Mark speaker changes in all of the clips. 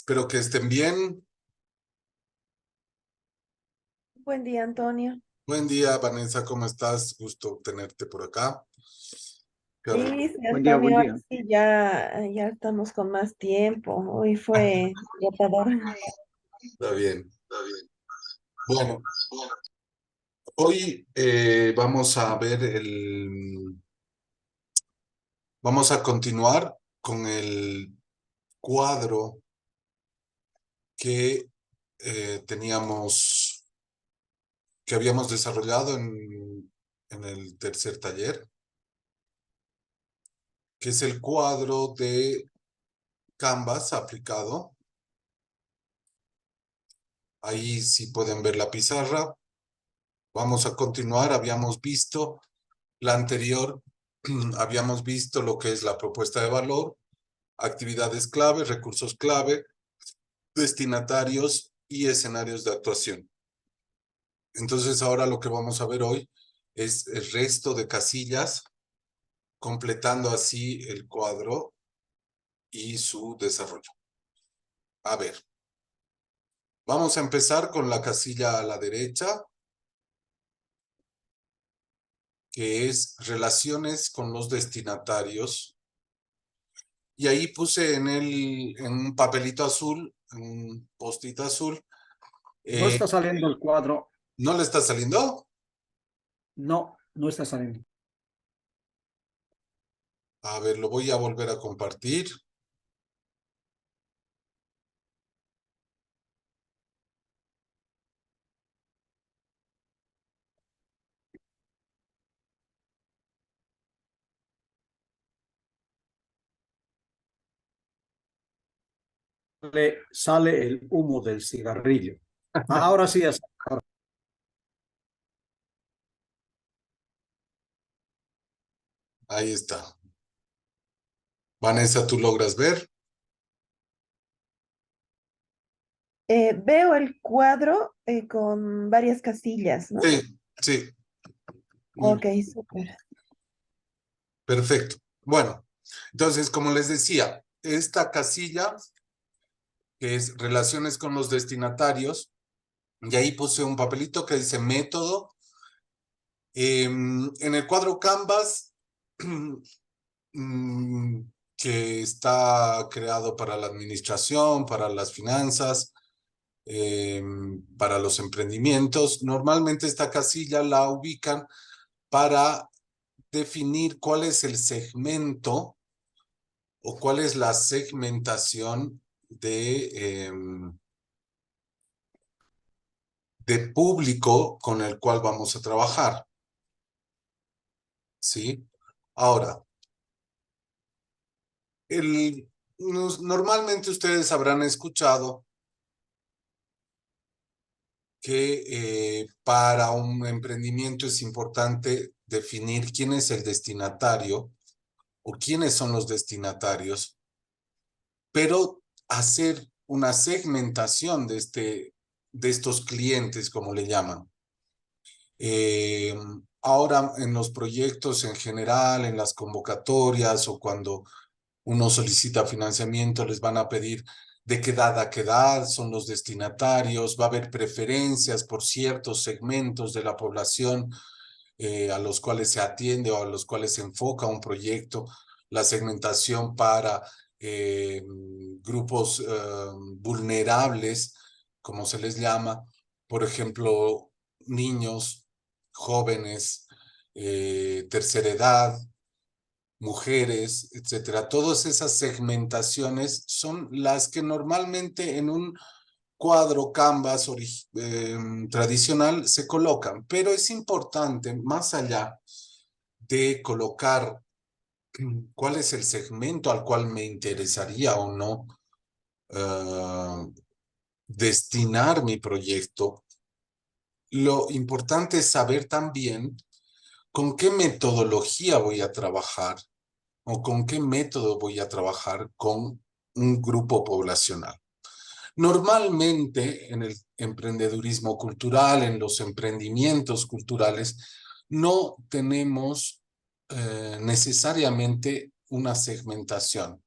Speaker 1: Espero que estén bien.
Speaker 2: Buen día, Antonio.
Speaker 1: Buen día, Vanessa, ¿cómo estás? Gusto tenerte por acá. Qué rico.
Speaker 2: Sí, sí,
Speaker 3: Buen día, buen
Speaker 2: Antonio, ahora
Speaker 3: día.
Speaker 2: sí ya estamos con más tiempo. Hoy fue agotador.
Speaker 1: Está bien. Bueno, hoy vamos a continuar con el cuadro que que habíamos desarrollado en el tercer taller, que es el cuadro de Canvas aplicado. Ahí sí pueden ver la pizarra. Vamos a continuar. Habíamos visto la anterior, habíamos visto lo que es la propuesta de valor, actividades clave, recursos clave, destinatarios y escenarios de actuación. Entonces ahora lo que vamos a ver hoy es el resto de casillas, completando así el cuadro y su desarrollo. A ver, vamos a empezar con la casilla a la derecha, que es relaciones con los destinatarios. Y ahí puse en un papelito azul, en un post-it azul.
Speaker 3: No está saliendo el cuadro.
Speaker 1: ¿No le está saliendo?
Speaker 3: No, no está saliendo.
Speaker 1: A ver, lo voy a volver a compartir.
Speaker 3: Sale el humo del cigarrillo. Ahora sí,
Speaker 1: Ahí está. Vanessa, ¿tú logras ver?
Speaker 2: Veo el cuadro con varias casillas, ¿no?
Speaker 1: Sí, sí. Muy
Speaker 2: Ok,
Speaker 1: bien.
Speaker 2: súper.
Speaker 1: Perfecto. Bueno, entonces, como les decía, esta casilla, que es relaciones con los destinatarios, y ahí puse un papelito que dice método. En el cuadro Canvas, mm, que está creado para la administración, para las finanzas, para los emprendimientos. Normalmente esta casilla la ubican para definir cuál es el segmento o cuál es la segmentación de público con el cual vamos a trabajar. ¿Sí? Ahora, normalmente ustedes habrán escuchado que para un emprendimiento es importante definir quién es el destinatario o quiénes son los destinatarios, pero hacer una segmentación de estos clientes, como le llaman. Ahora en los proyectos en general, en las convocatorias o cuando uno solicita financiamiento, les van a pedir de qué edad a qué edad son los destinatarios, va a haber preferencias por ciertos segmentos de la población a los cuales se atiende o a los cuales se enfoca un proyecto, la segmentación para grupos vulnerables, como se les llama, por ejemplo, niños, jóvenes, tercera edad, mujeres, etcétera. Todas esas segmentaciones son las que normalmente en un cuadro Canvas tradicional se colocan, pero es importante, más allá de colocar cuál es el segmento al cual me interesaría o no destinar mi proyecto, lo importante es saber también con qué metodología voy a trabajar o con qué método voy a trabajar con un grupo poblacional. Normalmente en el emprendedurismo cultural, en los emprendimientos culturales, no tenemos necesariamente una segmentación.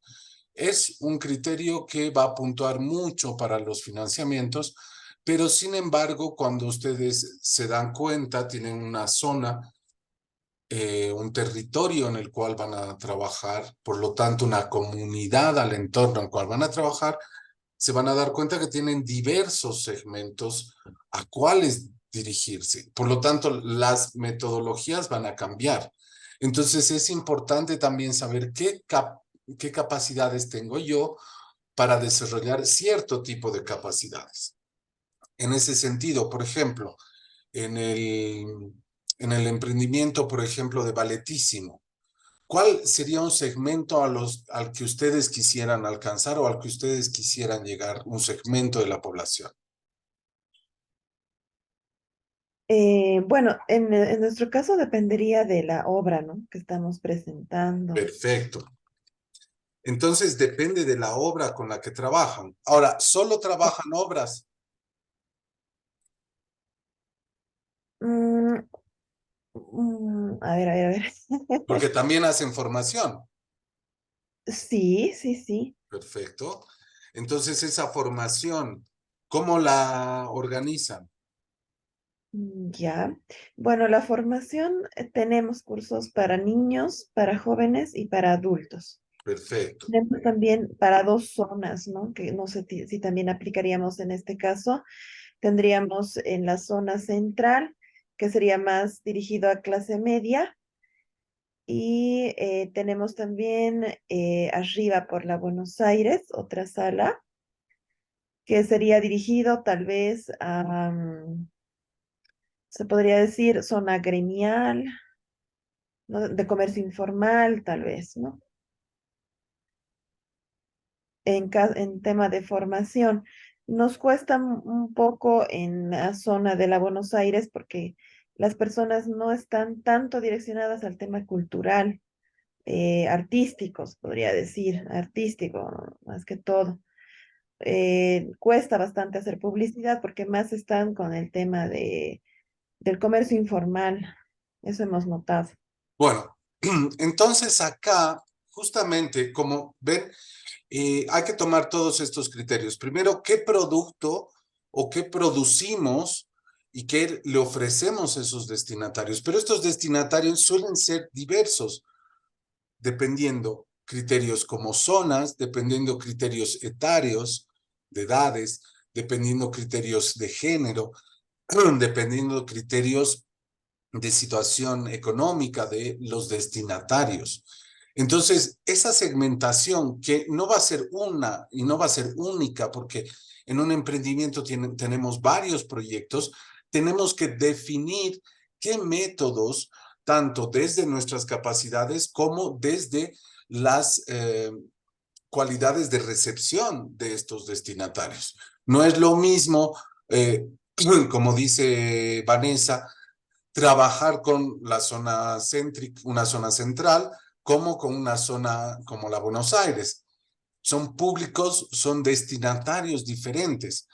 Speaker 1: Es un criterio que va a puntuar mucho para los financiamientos, pero sin embargo, cuando ustedes se dan cuenta, tienen una zona, un territorio en el cual van a trabajar, por lo tanto, una comunidad al entorno en el cual van a trabajar, se van a dar cuenta que tienen diversos segmentos a cuáles dirigirse. Por lo tanto, las metodologías van a cambiar. Entonces, es importante también saber qué capacidades tengo yo para desarrollar cierto tipo de capacidades. En ese sentido, por ejemplo, en el, en el emprendimiento, por ejemplo, de Balletísimo, ¿cuál sería un segmento al que ustedes quisieran alcanzar o al que ustedes quisieran llegar, un segmento de la población?
Speaker 2: Bueno, en nuestro caso dependería de la obra, ¿no? Que estamos presentando.
Speaker 1: Perfecto. Entonces depende de la obra con la que trabajan. Ahora, ¿solo trabajan obras?
Speaker 2: Mm, a ver.
Speaker 1: Porque también hacen formación.
Speaker 2: Sí, sí, sí.
Speaker 1: Perfecto. Entonces, esa formación, ¿cómo la organizan?
Speaker 2: Ya. Bueno, la formación, tenemos cursos para niños, para jóvenes y para adultos.
Speaker 1: Perfecto,
Speaker 2: Tenemos también para dos zonas, ¿no? Que no sé si también aplicaríamos en este caso. Tendríamos en la zona central, que sería más dirigido a clase media, y tenemos también arriba por la Buenos Aires, otra sala, que sería dirigido tal vez a, se podría decir, zona gremial, ¿no? De comercio informal, tal vez, ¿no? En tema de formación. Nos cuesta un poco en la zona de la Buenos Aires porque las personas no están tanto direccionadas al tema cultural, artísticos, podría decir, artístico más que todo. Cuesta bastante hacer publicidad porque más están con el tema del comercio informal. Eso hemos notado.
Speaker 1: bueno, entonces acá, justamente, como ven, hay que tomar todos estos criterios. Primero, ¿qué producto o qué producimos y qué le ofrecemos a esos destinatarios? Pero estos destinatarios suelen ser diversos, dependiendo criterios como zonas, dependiendo criterios etarios, de edades, dependiendo criterios de género, dependiendo criterios de situación económica de los destinatarios. Entonces, esa segmentación que no va a ser una y no va a ser única, porque en un emprendimiento tenemos varios proyectos, tenemos que definir qué métodos, tanto desde nuestras capacidades como desde las cualidades de recepción de estos destinatarios. No es lo mismo, como dice Vanessa, trabajar con la zona céntrica, una zona central, como con una zona como la Buenos Aires. Son públicos, son destinatarios diferentes,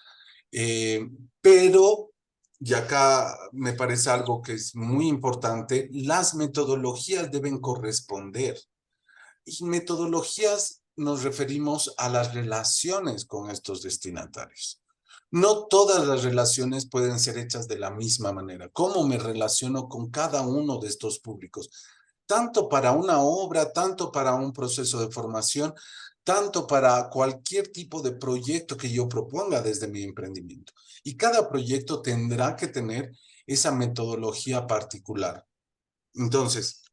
Speaker 1: eh, pero, y acá me parece algo que es muy importante, las metodologías deben corresponder. Y metodologías nos referimos a las relaciones con estos destinatarios. No todas las relaciones pueden ser hechas de la misma manera. ¿Cómo me relaciono con cada uno de estos públicos? Tanto para una obra, tanto para un proceso de formación, tanto para cualquier tipo de proyecto que yo proponga desde mi emprendimiento. Y cada proyecto tendrá que tener esa metodología particular. Entonces,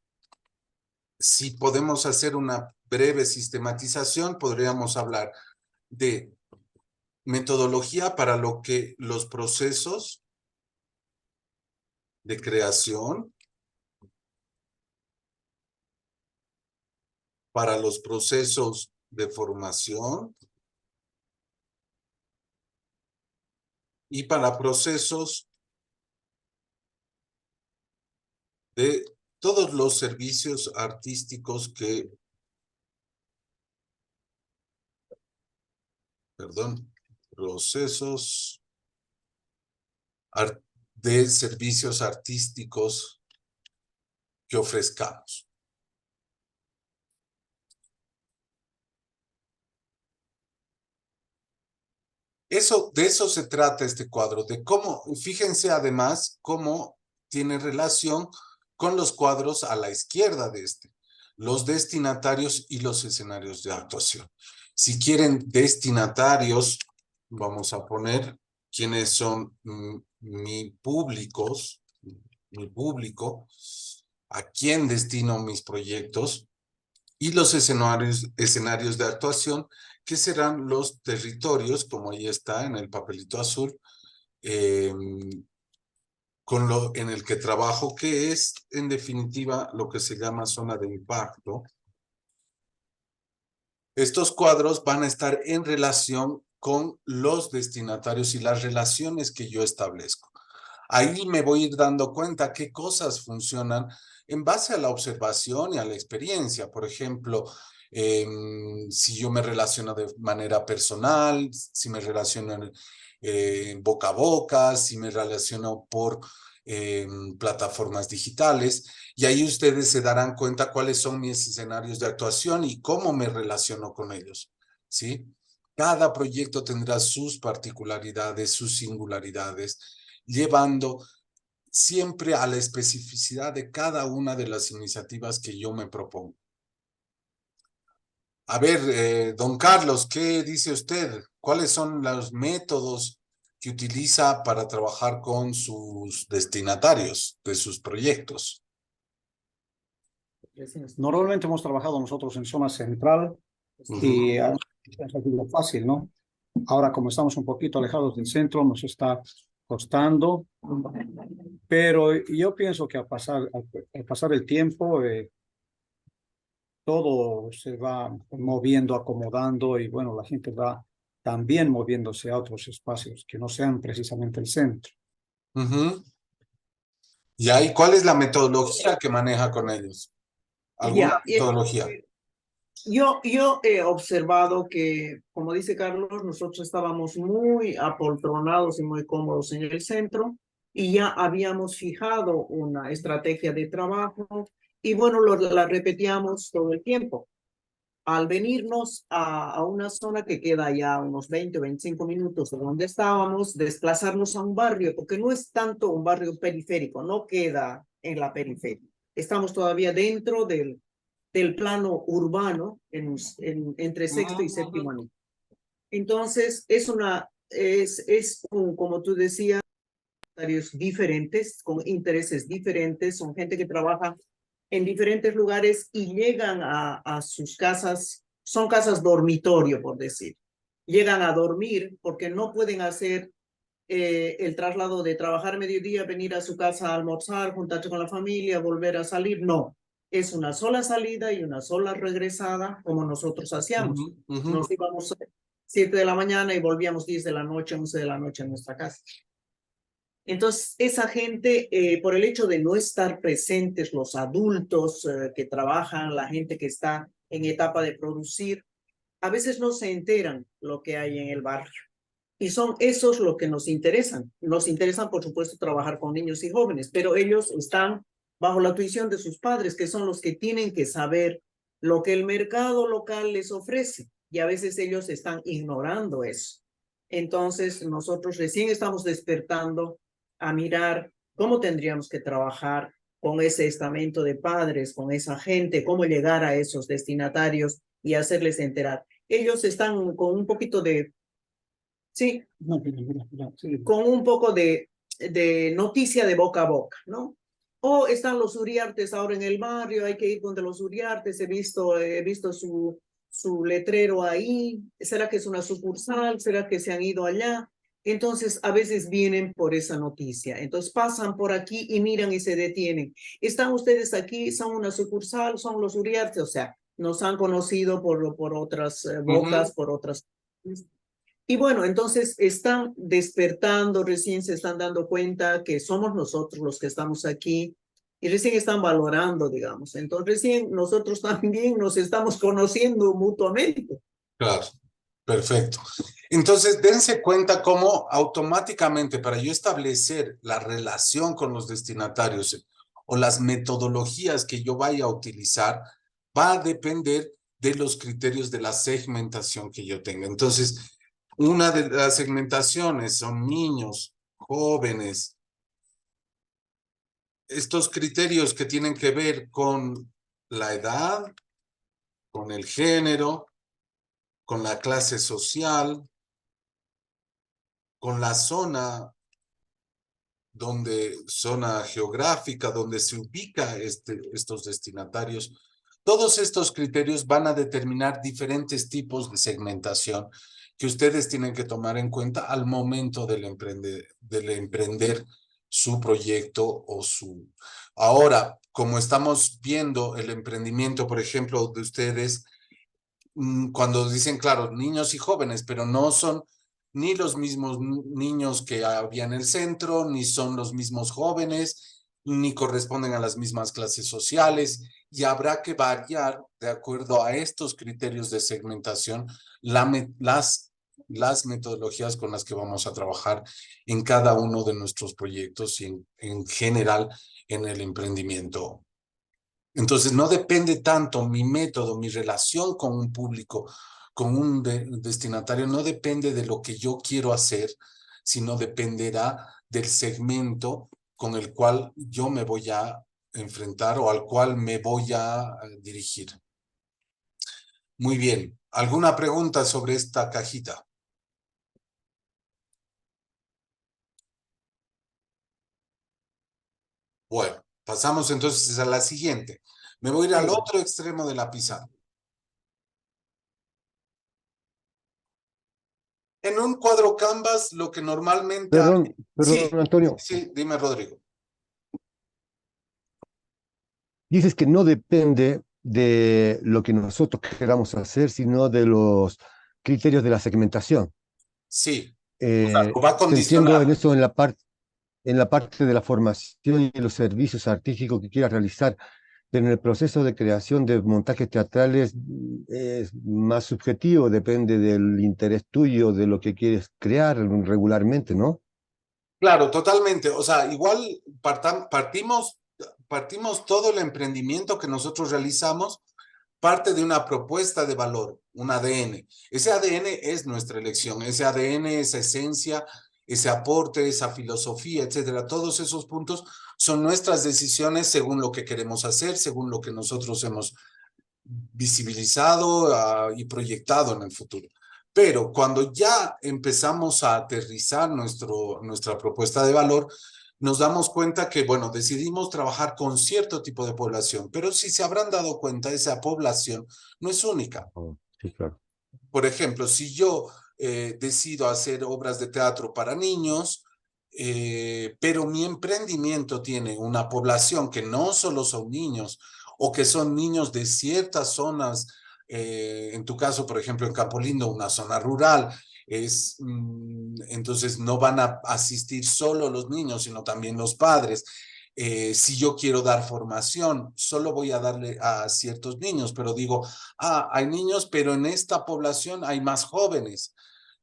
Speaker 1: si podemos hacer una breve sistematización, podríamos hablar de metodología para lo que los procesos de creación, para los procesos de formación y para procesos de todos los servicios artísticos perdón, procesos de servicios artísticos que ofrezcamos. De eso se trata este cuadro, de cómo, fíjense además cómo tiene relación con los cuadros a la izquierda de este, los destinatarios y los escenarios de actuación. Si quieren destinatarios, vamos a poner quiénes son mi público, a quién destino mis proyectos, y los escenarios de actuación, que serán los territorios, como ahí está en el papelito azul, en el que trabajo, que es en definitiva lo que se llama zona de impacto. Estos cuadros van a estar en relación con los destinatarios y las relaciones que yo establezco. Ahí me voy a ir dando cuenta qué cosas funcionan en base a la observación y a la experiencia. Por ejemplo, si yo me relaciono de manera personal, si me relaciono boca a boca, si me relaciono por plataformas digitales, y ahí ustedes se darán cuenta cuáles son mis escenarios de actuación y cómo me relaciono con ellos, ¿sí? Cada proyecto tendrá sus particularidades, sus singularidades, llevando siempre a la especificidad de cada una de las iniciativas que yo me propongo. A ver, don Carlos, ¿qué dice usted? ¿Cuáles son los métodos que utiliza para trabajar con sus destinatarios de sus proyectos?
Speaker 3: Normalmente hemos trabajado nosotros en zona central y es algo fácil, ¿no? Ahora, como estamos un poquito alejados del centro, nos está costando, pero yo pienso que al pasar el tiempo, todo se va moviendo, acomodando y bueno, la gente va también moviéndose a otros espacios que no sean precisamente el centro.
Speaker 1: ¿Y ahí cuál es la metodología que maneja con ellos? ¿Alguna metodología?
Speaker 4: Yo he observado que, como dice Carlos, nosotros estábamos muy apoltronados y muy cómodos en el centro y ya habíamos fijado una estrategia de trabajo y bueno, la repetíamos todo el tiempo. Al venirnos a una zona que queda ya unos 20 o 25 minutos de donde estábamos, desplazarnos a un barrio, porque no es tanto un barrio periférico, no queda en la periferia. Estamos todavía dentro del plano urbano entre sexto y séptimo año. Entonces, como tú decías, diferentes, con intereses diferentes, son gente que trabaja en diferentes lugares y llegan a sus casas, son casas dormitorio, por decir. Llegan a dormir porque no pueden hacer el traslado de trabajar mediodía, venir a su casa a almorzar, juntarse con la familia, volver a salir. No, es una sola salida y una sola regresada, como nosotros hacíamos. Nos íbamos a 7 de la mañana y volvíamos 10 de la noche, 11 de la noche a nuestra casa. Entonces, esa gente, por el hecho de no estar presentes, los adultos que trabajan, la gente que está en etapa de producir, a veces no se enteran lo que hay en el barrio. Y son esos los que nos interesan. Nos interesan, por supuesto, trabajar con niños y jóvenes, pero ellos están bajo la tuición de sus padres, que son los que tienen que saber lo que el mercado local les ofrece. Y a veces ellos están ignorando eso. Entonces, nosotros recién estamos despertando a mirar cómo tendríamos que trabajar con ese estamento de padres, con esa gente, cómo llegar a esos destinatarios y hacerles enterar. Ellos están con un poquito de, sí, con un poco de noticia de boca a boca, ¿no? O están los Uriartes ahora en el barrio, hay que ir donde los Uriartes, he visto su letrero ahí, ¿será que es una sucursal? ¿Será que se han ido allá? Entonces, a veces vienen por esa noticia. Entonces, pasan por aquí y miran y se detienen. ¿Están ustedes aquí? ¿Son una sucursal? ¿Son los Uriartes? O sea, nos han conocido por otras bocas, por otras... Y bueno, entonces están despertando, recién se están dando cuenta que somos nosotros los que estamos aquí y recién están valorando, digamos. Entonces, recién nosotros también nos estamos conociendo mutuamente.
Speaker 1: Claro, perfecto. Entonces, dense cuenta cómo automáticamente para yo establecer la relación con los destinatarios o las metodologías que yo vaya a utilizar, va a depender de los criterios de la segmentación que yo tenga. Entonces, Una de las segmentaciones son niños, jóvenes. Estos criterios que tienen que ver con la edad, con el género, con la clase social, con la zona geográfica donde se ubica estos destinatarios. Todos estos criterios van a determinar diferentes tipos de segmentación que ustedes tienen que tomar en cuenta al momento del emprender su proyecto o su... Ahora, como estamos viendo el emprendimiento, por ejemplo, de ustedes, cuando dicen, claro, niños y jóvenes, pero no son ni los mismos niños que había en el centro, ni son los mismos jóvenes, ni corresponden a las mismas clases sociales, y habrá que variar de acuerdo a estos criterios de segmentación las metodologías con las que vamos a trabajar en cada uno de nuestros proyectos y en general en el emprendimiento. Entonces, no depende tanto mi método, mi relación con un público, con un destinatario, no depende de lo que yo quiero hacer, sino dependerá del segmento con el cual yo me voy a enfrentar o al cual me voy a dirigir. Muy bien. ¿Alguna pregunta sobre esta cajita? Bueno, pasamos entonces a la siguiente. Me voy a ir al otro extremo de la pizarra. En un cuadro Canvas, lo que normalmente hay...
Speaker 5: Perdón,
Speaker 1: Sí,
Speaker 5: Antonio.
Speaker 1: sí, dime, Rodrigo.
Speaker 5: Dices que no depende de lo que nosotros queramos hacer, sino de los criterios de la segmentación.
Speaker 1: Sí, o sea, lo va a
Speaker 5: Te entiendo en
Speaker 1: condicionar.
Speaker 5: eso en la parte de la formación y los servicios artísticos que quieras realizar, pero en el proceso de creación de montajes teatrales es más subjetivo, depende del interés tuyo, de lo que quieres crear regularmente, ¿no?
Speaker 1: Claro, totalmente. O sea, igual partimos todo el emprendimiento que nosotros realizamos, parte de una propuesta de valor, un ADN. Ese ADN es nuestra elección, ese ADN, esa esencia, ese aporte, esa filosofía, etcétera. Todos esos puntos son nuestras decisiones según lo que queremos hacer, según lo que nosotros hemos visibilizado y proyectado en el futuro. Pero cuando ya empezamos a aterrizar nuestra propuesta de valor, nos damos cuenta que, bueno, decidimos trabajar con cierto tipo de población, pero si se habrán dado cuenta, esa población no es única.
Speaker 5: Oh, sí, claro.
Speaker 1: Por ejemplo, si yo decido hacer obras de teatro para niños, pero mi emprendimiento tiene una población que no solo son niños o que son niños de ciertas zonas, en tu caso, por ejemplo, en Campo Lindo, una zona rural, entonces no van a asistir solo los niños, sino también los padres. Si yo quiero dar formación, solo voy a darle a ciertos niños, pero digo, hay niños, pero en esta población hay más jóvenes.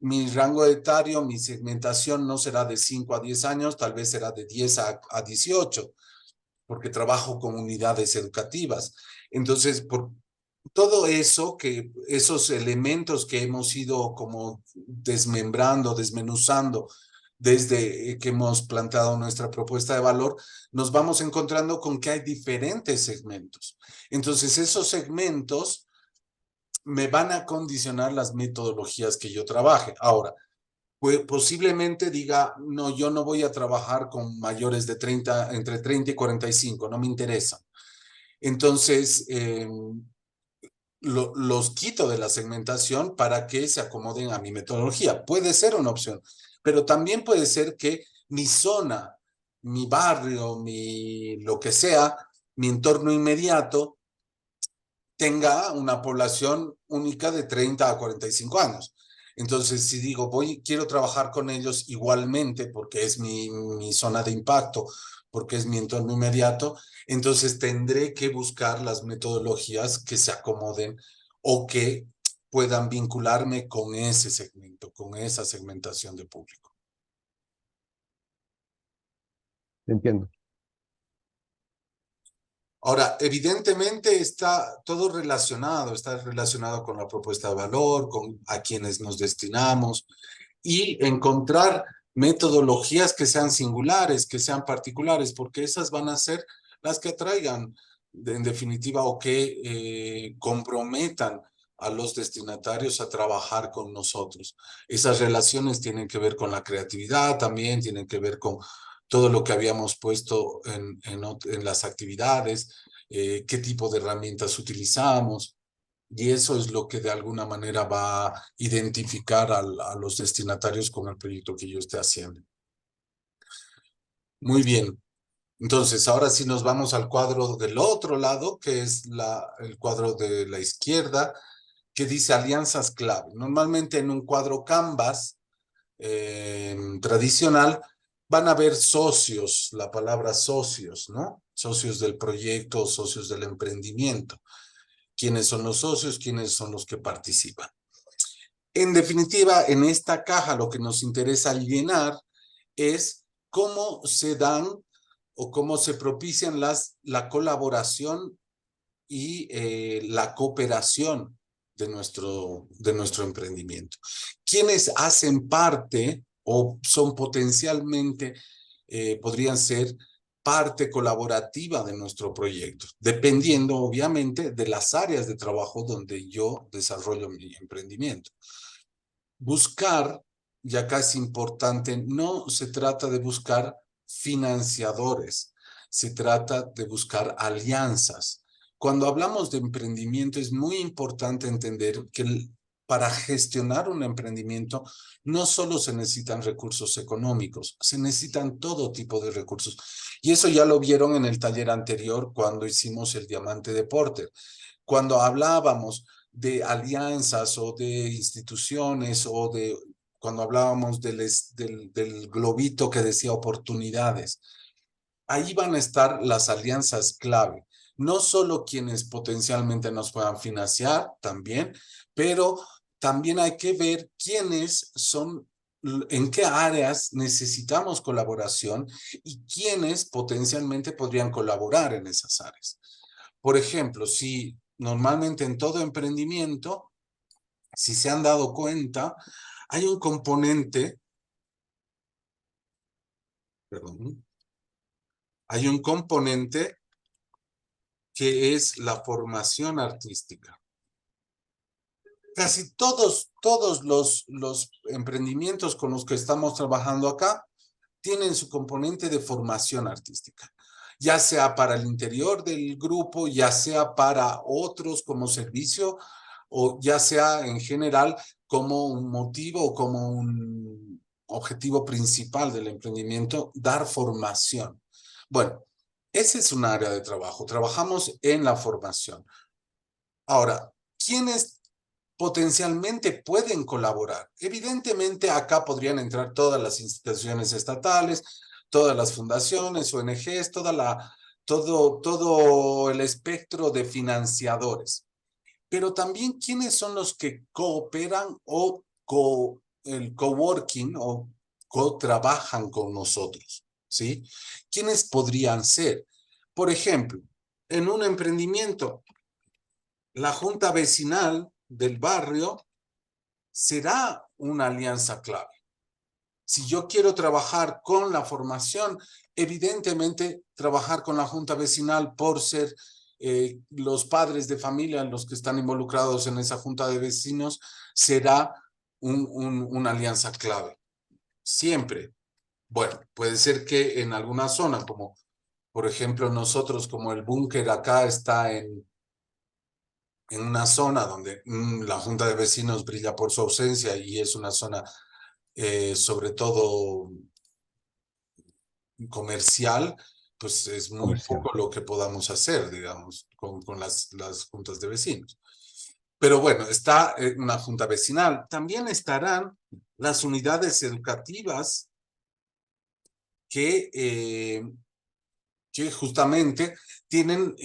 Speaker 1: Mi rango etario, mi segmentación no será de 5 a 10 años, tal vez será de 10 a 18, porque trabajo con unidades educativas. Entonces, por todo eso, esos elementos que hemos ido como desmembrando, desmenuzando, desde que hemos planteado nuestra propuesta de valor, nos vamos encontrando con que hay diferentes segmentos. Entonces, esos segmentos me van a condicionar las metodologías que yo trabaje. Ahora, pues posiblemente diga, no, yo no voy a trabajar con mayores de 30, entre 30 y 45, no me interesa. Entonces, los quito de la segmentación para que se acomoden a mi metodología. Puede ser una opción, pero también puede ser que mi zona, mi barrio, lo que sea, mi entorno inmediato, tenga una población única de 30 a 45 años. Entonces, si digo, quiero trabajar con ellos igualmente porque es mi zona de impacto, porque es mi entorno inmediato, entonces tendré que buscar las metodologías que se acomoden o que puedan vincularme con ese segmento, con esa segmentación de público.
Speaker 5: Entiendo.
Speaker 1: Ahora, evidentemente está todo relacionado, está relacionado con la propuesta de valor, con a quienes nos destinamos y encontrar metodologías que sean singulares, que sean particulares, porque esas van a ser las que atraigan, en definitiva, o que comprometan a los destinatarios a trabajar con nosotros. Esas relaciones tienen que ver con la creatividad, también tienen que ver con todo lo que habíamos puesto en las actividades, qué tipo de herramientas utilizamos, y eso es lo que de alguna manera va a identificar a los destinatarios con el proyecto que yo esté haciendo. Muy bien. Entonces, ahora sí nos vamos al cuadro del otro lado, que es el cuadro de la izquierda, que dice alianzas clave. Normalmente en un cuadro Canvas tradicional van a haber socios, la palabra socios, ¿no? Socios del proyecto, socios del emprendimiento. ¿Quiénes son los socios? ¿Quiénes son los que participan? En definitiva, en esta caja lo que nos interesa llenar es cómo se dan o cómo se propician la colaboración y la cooperación de nuestro emprendimiento. ¿Quiénes hacen parte o son potencialmente, podrían ser parte colaborativa de nuestro proyecto, dependiendo obviamente de las áreas de trabajo donde yo desarrollo mi emprendimiento? Buscar, y acá es importante, no se trata de buscar financiadores, se trata de buscar alianzas. Cuando hablamos de emprendimiento es muy importante entender que para gestionar un emprendimiento no solo se necesitan recursos económicos, se necesitan todo tipo de recursos. Y eso ya lo vieron en el taller anterior cuando hicimos el diamante de Porter. Cuando hablábamos de alianzas o de instituciones o de cuando hablábamos del globito que decía oportunidades, ahí van a estar las alianzas clave. No solo quienes potencialmente nos puedan financiar también, pero también hay que ver quiénes son, en qué áreas necesitamos colaboración y quiénes potencialmente podrían colaborar en esas áreas. Por ejemplo, si normalmente en todo emprendimiento, si se han dado cuenta, hay un componente, perdón, hay un componente que es la formación artística. Casi todos los emprendimientos con los que estamos trabajando acá tienen su componente de formación artística, ya sea para el interior del grupo, ya sea para otros como servicio, o ya sea en general como un motivo o como un objetivo principal del emprendimiento, dar formación. Bueno, ese es un área de trabajo. Trabajamos en la formación. Ahora, ¿quiénes potencialmente pueden colaborar? Evidentemente acá podrían entrar todas las instituciones estatales, todas las fundaciones, ONGs, todo el espectro de financiadores. Pero también quiénes son los que cooperan o el coworking o co-trabajan con nosotros, ¿sí? ¿Quiénes podrían ser? Por ejemplo, en un emprendimiento, la junta vecinal del barrio será una alianza clave. Si yo quiero trabajar con la formación, evidentemente trabajar con la junta vecinal por ser los padres de familia los que están involucrados en esa junta de vecinos será una alianza clave. Siempre. Bueno, puede ser que en alguna zona, como por ejemplo nosotros, como el búnker acá está en una zona donde la junta de vecinos brilla por su ausencia y es una zona sobre todo comercial, pues es muy poco lo que podamos hacer, digamos, con las juntas de vecinos. Pero bueno, está una junta vecinal. También estarán las unidades educativas que justamente tienen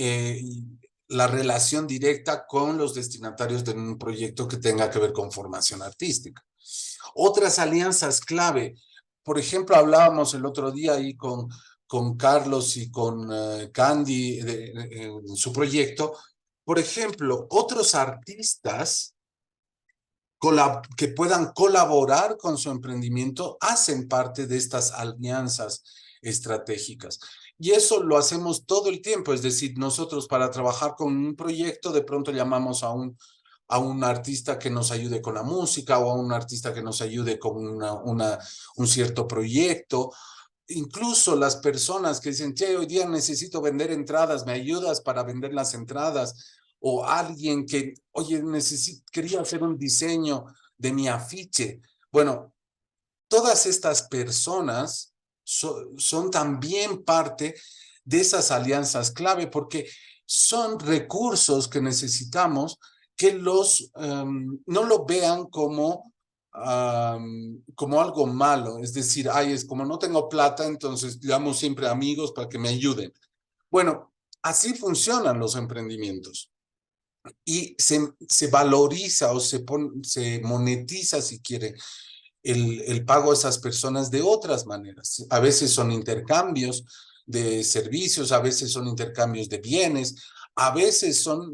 Speaker 1: la relación directa con los destinatarios de un proyecto que tenga que ver con formación artística. Otras alianzas clave, por ejemplo, hablábamos el otro día ahí con con Carlos y con Candy en su proyecto, por ejemplo, otros artistas que puedan colaborar con su emprendimiento hacen parte de estas alianzas estratégicas. Y eso lo hacemos todo el tiempo, es decir, nosotros para trabajar con un proyecto de pronto llamamos a un artista que nos ayude con la música o a un artista que nos ayude con un cierto proyecto. Incluso las personas que dicen, che, hoy día necesito vender entradas, ¿me ayudas para vender las entradas? O alguien que, oye, quería hacer un diseño de mi afiche. Bueno, todas estas personas son también parte de esas alianzas clave porque son recursos que necesitamos que no lo vean como algo malo. Es decir, es como no tengo plata, entonces llamo siempre a amigos para que me ayuden. Bueno, así funcionan los emprendimientos. Y se valoriza o se monetiza, si quiere, el pago a esas personas de otras maneras. A veces son intercambios de servicios, a veces son intercambios de bienes, a veces son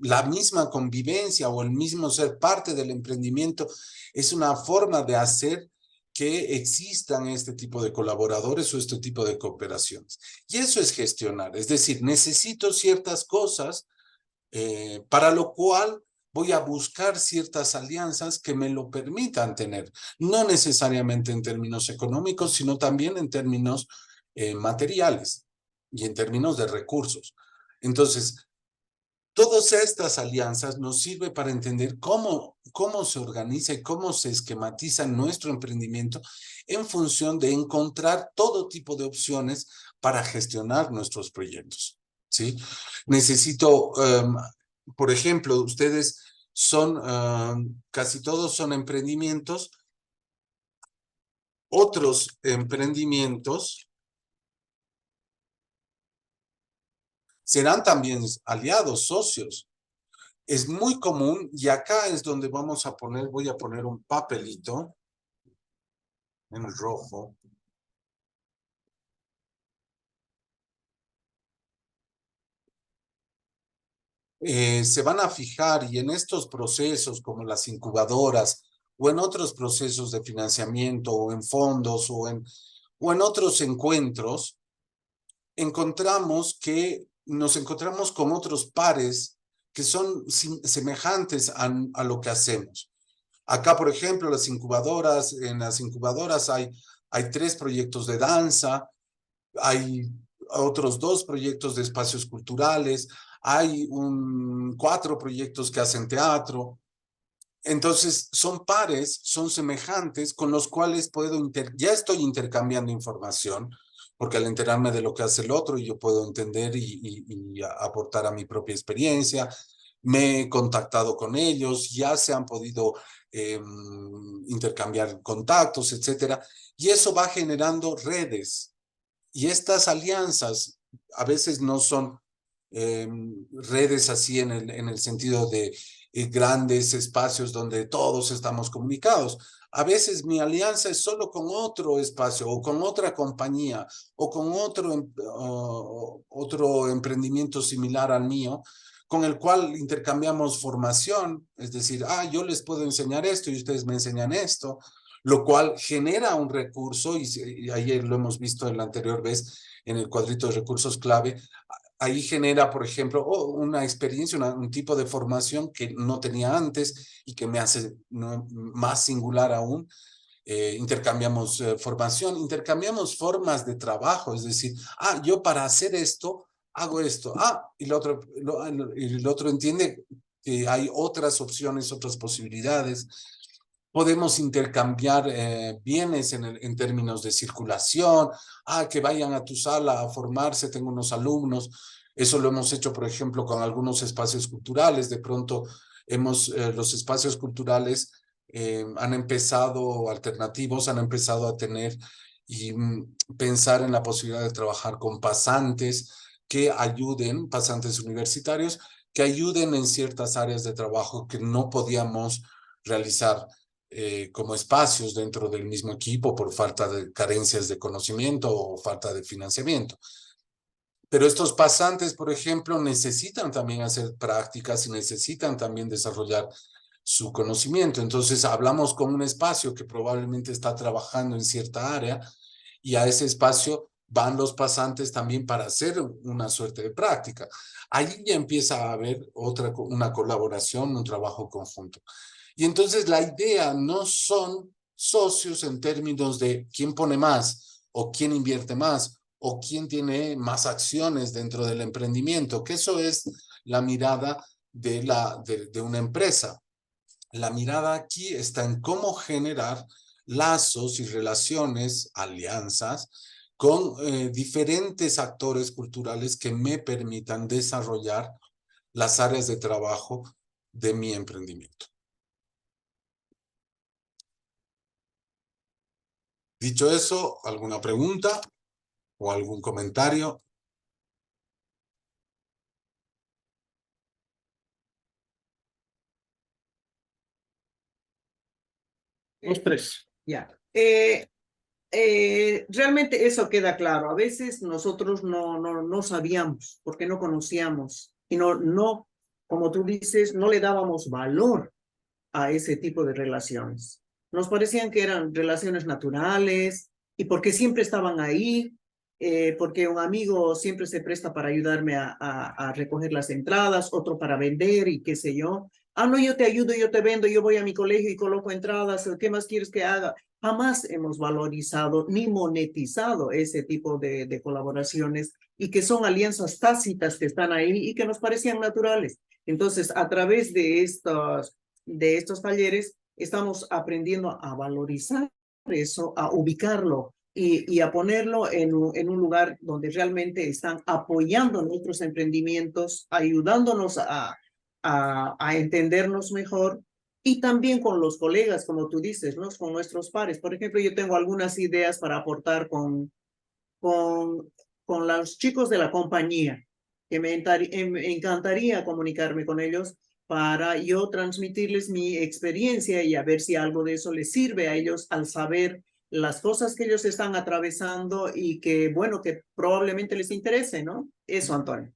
Speaker 1: la misma convivencia o el mismo ser parte del emprendimiento. Es una forma de hacer que existan este tipo de colaboradores o este tipo de cooperaciones. Y eso es gestionar, es decir, necesito ciertas cosas para lo cual voy a buscar ciertas alianzas que me lo permitan tener, no necesariamente en términos económicos, sino también en términos materiales y en términos de recursos. Entonces, todas estas alianzas nos sirven para entender cómo se organiza y cómo se esquematiza nuestro emprendimiento en función de encontrar todo tipo de opciones para gestionar nuestros proyectos, ¿sí? Necesito, por ejemplo, ustedes casi todos son emprendimientos. Otros emprendimientos serán también aliados, socios. Es muy común, y acá es donde voy a poner un papelito en rojo. Se van a fijar y en estos procesos como las incubadoras o en otros procesos de financiamiento o en fondos o en otros encuentros, nos encontramos con otros pares que son semejantes a lo que hacemos. Acá, por ejemplo, en las incubadoras hay 3 proyectos de danza, hay otros 2 proyectos de espacios culturales, hay 4 proyectos que hacen teatro. Entonces, son pares, son semejantes con los cuales ya estoy intercambiando información, porque al enterarme de lo que hace el otro, yo puedo entender y aportar a mi propia experiencia. Me he contactado con ellos, ya se han podido intercambiar contactos, etcétera. Y eso va generando redes. Y estas alianzas a veces no son redes así en el sentido de grandes espacios donde todos estamos comunicados. A veces mi alianza es solo con otro espacio o con otra compañía o con otro emprendimiento similar al mío, con el cual intercambiamos formación, es decir, yo les puedo enseñar esto y ustedes me enseñan esto, lo cual genera un recurso, y ayer lo hemos visto en la anterior vez en el cuadrito de recursos clave. Ahí genera, por ejemplo, una experiencia, un tipo de formación que no tenía antes y que me hace más singular aún. Intercambiamos formación, intercambiamos formas de trabajo, es decir, yo para hacer esto, hago esto, y el otro entiende que hay otras opciones, otras posibilidades. Podemos intercambiar bienes en términos de circulación, que vayan a tu sala a formarse, tengo unos alumnos. Eso lo hemos hecho, por ejemplo, con algunos espacios culturales. De pronto, los espacios culturales alternativos, han empezado a tener y pensar en la posibilidad de trabajar con pasantes pasantes universitarios, que ayuden en ciertas áreas de trabajo que no podíamos realizar como espacios dentro del mismo equipo por falta de carencias de conocimiento o falta de financiamiento. Pero estos pasantes, por ejemplo, necesitan también hacer prácticas y necesitan también desarrollar su conocimiento. Entonces, hablamos con un espacio que probablemente está trabajando en cierta área y a ese espacio van los pasantes también para hacer una suerte de práctica. Ahí ya empieza a haber una colaboración, un trabajo conjunto. Y entonces la idea no son socios en términos de quién pone más o quién invierte más o quién tiene más acciones dentro del emprendimiento, que eso es la mirada de una empresa. La mirada aquí está en cómo generar lazos y relaciones, alianzas, con diferentes actores culturales que me permitan desarrollar las áreas de trabajo de mi emprendimiento. Dicho eso, ¿alguna pregunta o algún comentario?
Speaker 3: Los tres.
Speaker 4: Ya. Realmente eso queda claro. A veces nosotros no sabíamos porque no conocíamos y como tú dices, no le dábamos valor a ese tipo de relaciones. Nos parecían que eran relaciones naturales y porque siempre estaban ahí, porque un amigo siempre se presta para ayudarme a recoger las entradas, otro para vender y qué sé yo. Ah, no, yo te ayudo, yo te vendo, yo voy a mi colegio y coloco entradas, ¿qué más quieres que haga? Jamás hemos valorizado ni monetizado ese tipo de colaboraciones y que son alianzas tácitas que están ahí y que nos parecían naturales. Entonces, a través de estos talleres, estamos aprendiendo a valorizar eso, a ubicarlo y a ponerlo en un lugar donde realmente están apoyando nuestros emprendimientos, ayudándonos a entendernos mejor y también con los colegas, como tú dices, ¿no? Con nuestros pares. Por ejemplo, yo tengo algunas ideas para aportar con, con los chicos de la compañía, que me encantaría comunicarme con ellos para yo transmitirles mi experiencia y a ver si algo de eso les sirve a ellos al saber las cosas que ellos están atravesando y que, bueno, que probablemente les interese, ¿no? Eso, Antonio.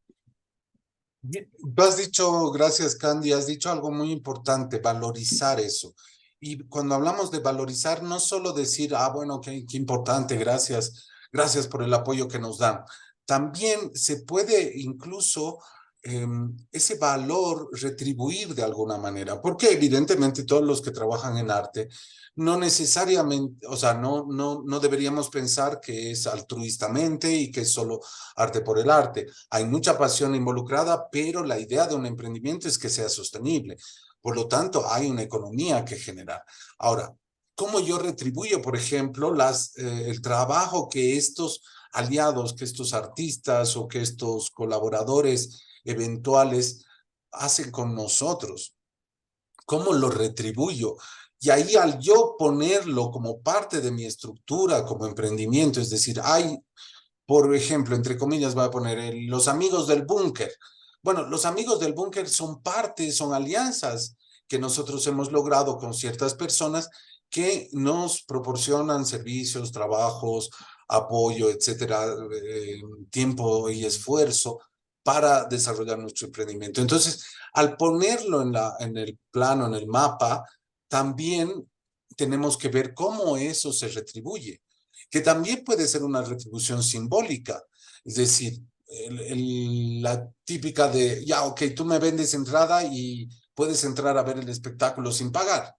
Speaker 1: Tú has dicho, gracias Candy, has dicho algo muy importante, valorizar eso. Y cuando hablamos de valorizar, no solo decir, bueno, qué importante, gracias por el apoyo que nos dan. También se puede incluso ese valor retribuir de alguna manera, porque evidentemente todos los que trabajan en arte no necesariamente, o sea, no deberíamos pensar que es altruistamente y que es solo arte por el arte. Hay mucha pasión involucrada, pero la idea de un emprendimiento es que sea sostenible. Por lo tanto, hay una economía que generar. Ahora, ¿cómo yo retribuyo, por ejemplo, el trabajo que estos aliados, que estos artistas o que estos colaboradores eventuales hacen con nosotros? ¿Cómo lo retribuyo? Y ahí al yo ponerlo como parte de mi estructura, como emprendimiento, es decir, por ejemplo, entre comillas voy a poner los amigos del búnker. Bueno, los amigos del búnker son son alianzas que nosotros hemos logrado con ciertas personas que nos proporcionan servicios, trabajos, apoyo, etcétera, tiempo y esfuerzo para desarrollar nuestro emprendimiento. Entonces, al ponerlo en el plano, en el mapa, también tenemos que ver cómo eso se retribuye, que también puede ser una retribución simbólica, es decir, la típica de, ya, ok, tú me vendes entrada y puedes entrar a ver el espectáculo sin pagar.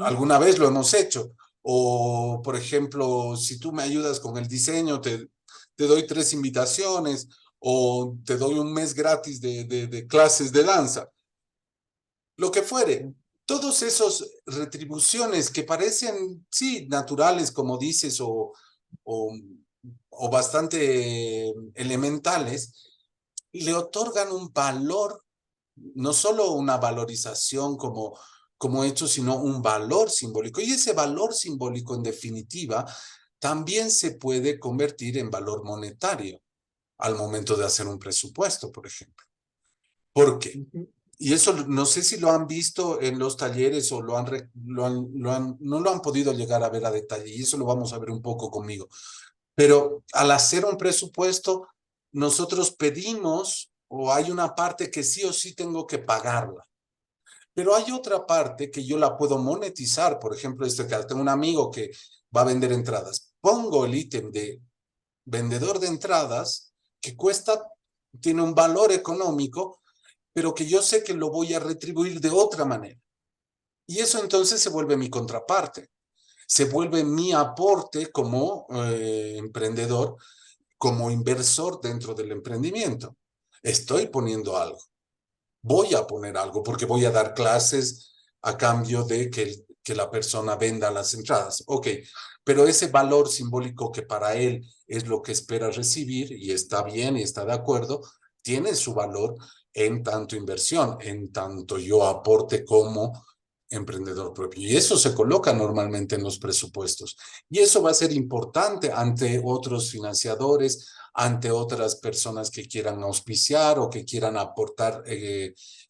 Speaker 1: Alguna vez lo hemos hecho. O, por ejemplo, si tú me ayudas con el diseño, te doy 3 invitaciones o te doy un mes gratis de clases de danza. Lo que fuere. Todos esos retribuciones que parecen, sí, naturales, como dices, o bastante elementales, le otorgan un valor, no solo una valorización como hecho, sino un valor simbólico. Y ese valor simbólico, en definitiva, también se puede convertir en valor monetario al momento de hacer un presupuesto, por ejemplo. ¿Por qué? Y eso no sé si lo han visto en los talleres o no lo han podido llegar a ver a detalle, y eso lo vamos a ver un poco conmigo. Pero al hacer un presupuesto, nosotros pedimos, o hay una parte que sí o sí tengo que pagarla. Pero hay otra parte que yo la puedo monetizar. Por ejemplo, este caso, tengo un amigo que va a vender entradas. Pongo el ítem de vendedor de entradas que tiene un valor económico, pero que yo sé que lo voy a retribuir de otra manera. Y eso entonces se vuelve mi contraparte, se vuelve mi aporte como emprendedor, como inversor dentro del emprendimiento. Estoy poniendo algo, voy a poner algo porque voy a dar clases a cambio de que la persona venda las entradas. Ok, pero ese valor simbólico que para él es lo que espera recibir y está bien y está de acuerdo, tiene su valor en tanto inversión, en tanto yo aporte como emprendedor propio. Y eso se coloca normalmente en los presupuestos. Y eso va a ser importante ante otros financiadores, ante otras personas que quieran auspiciar o que quieran aportar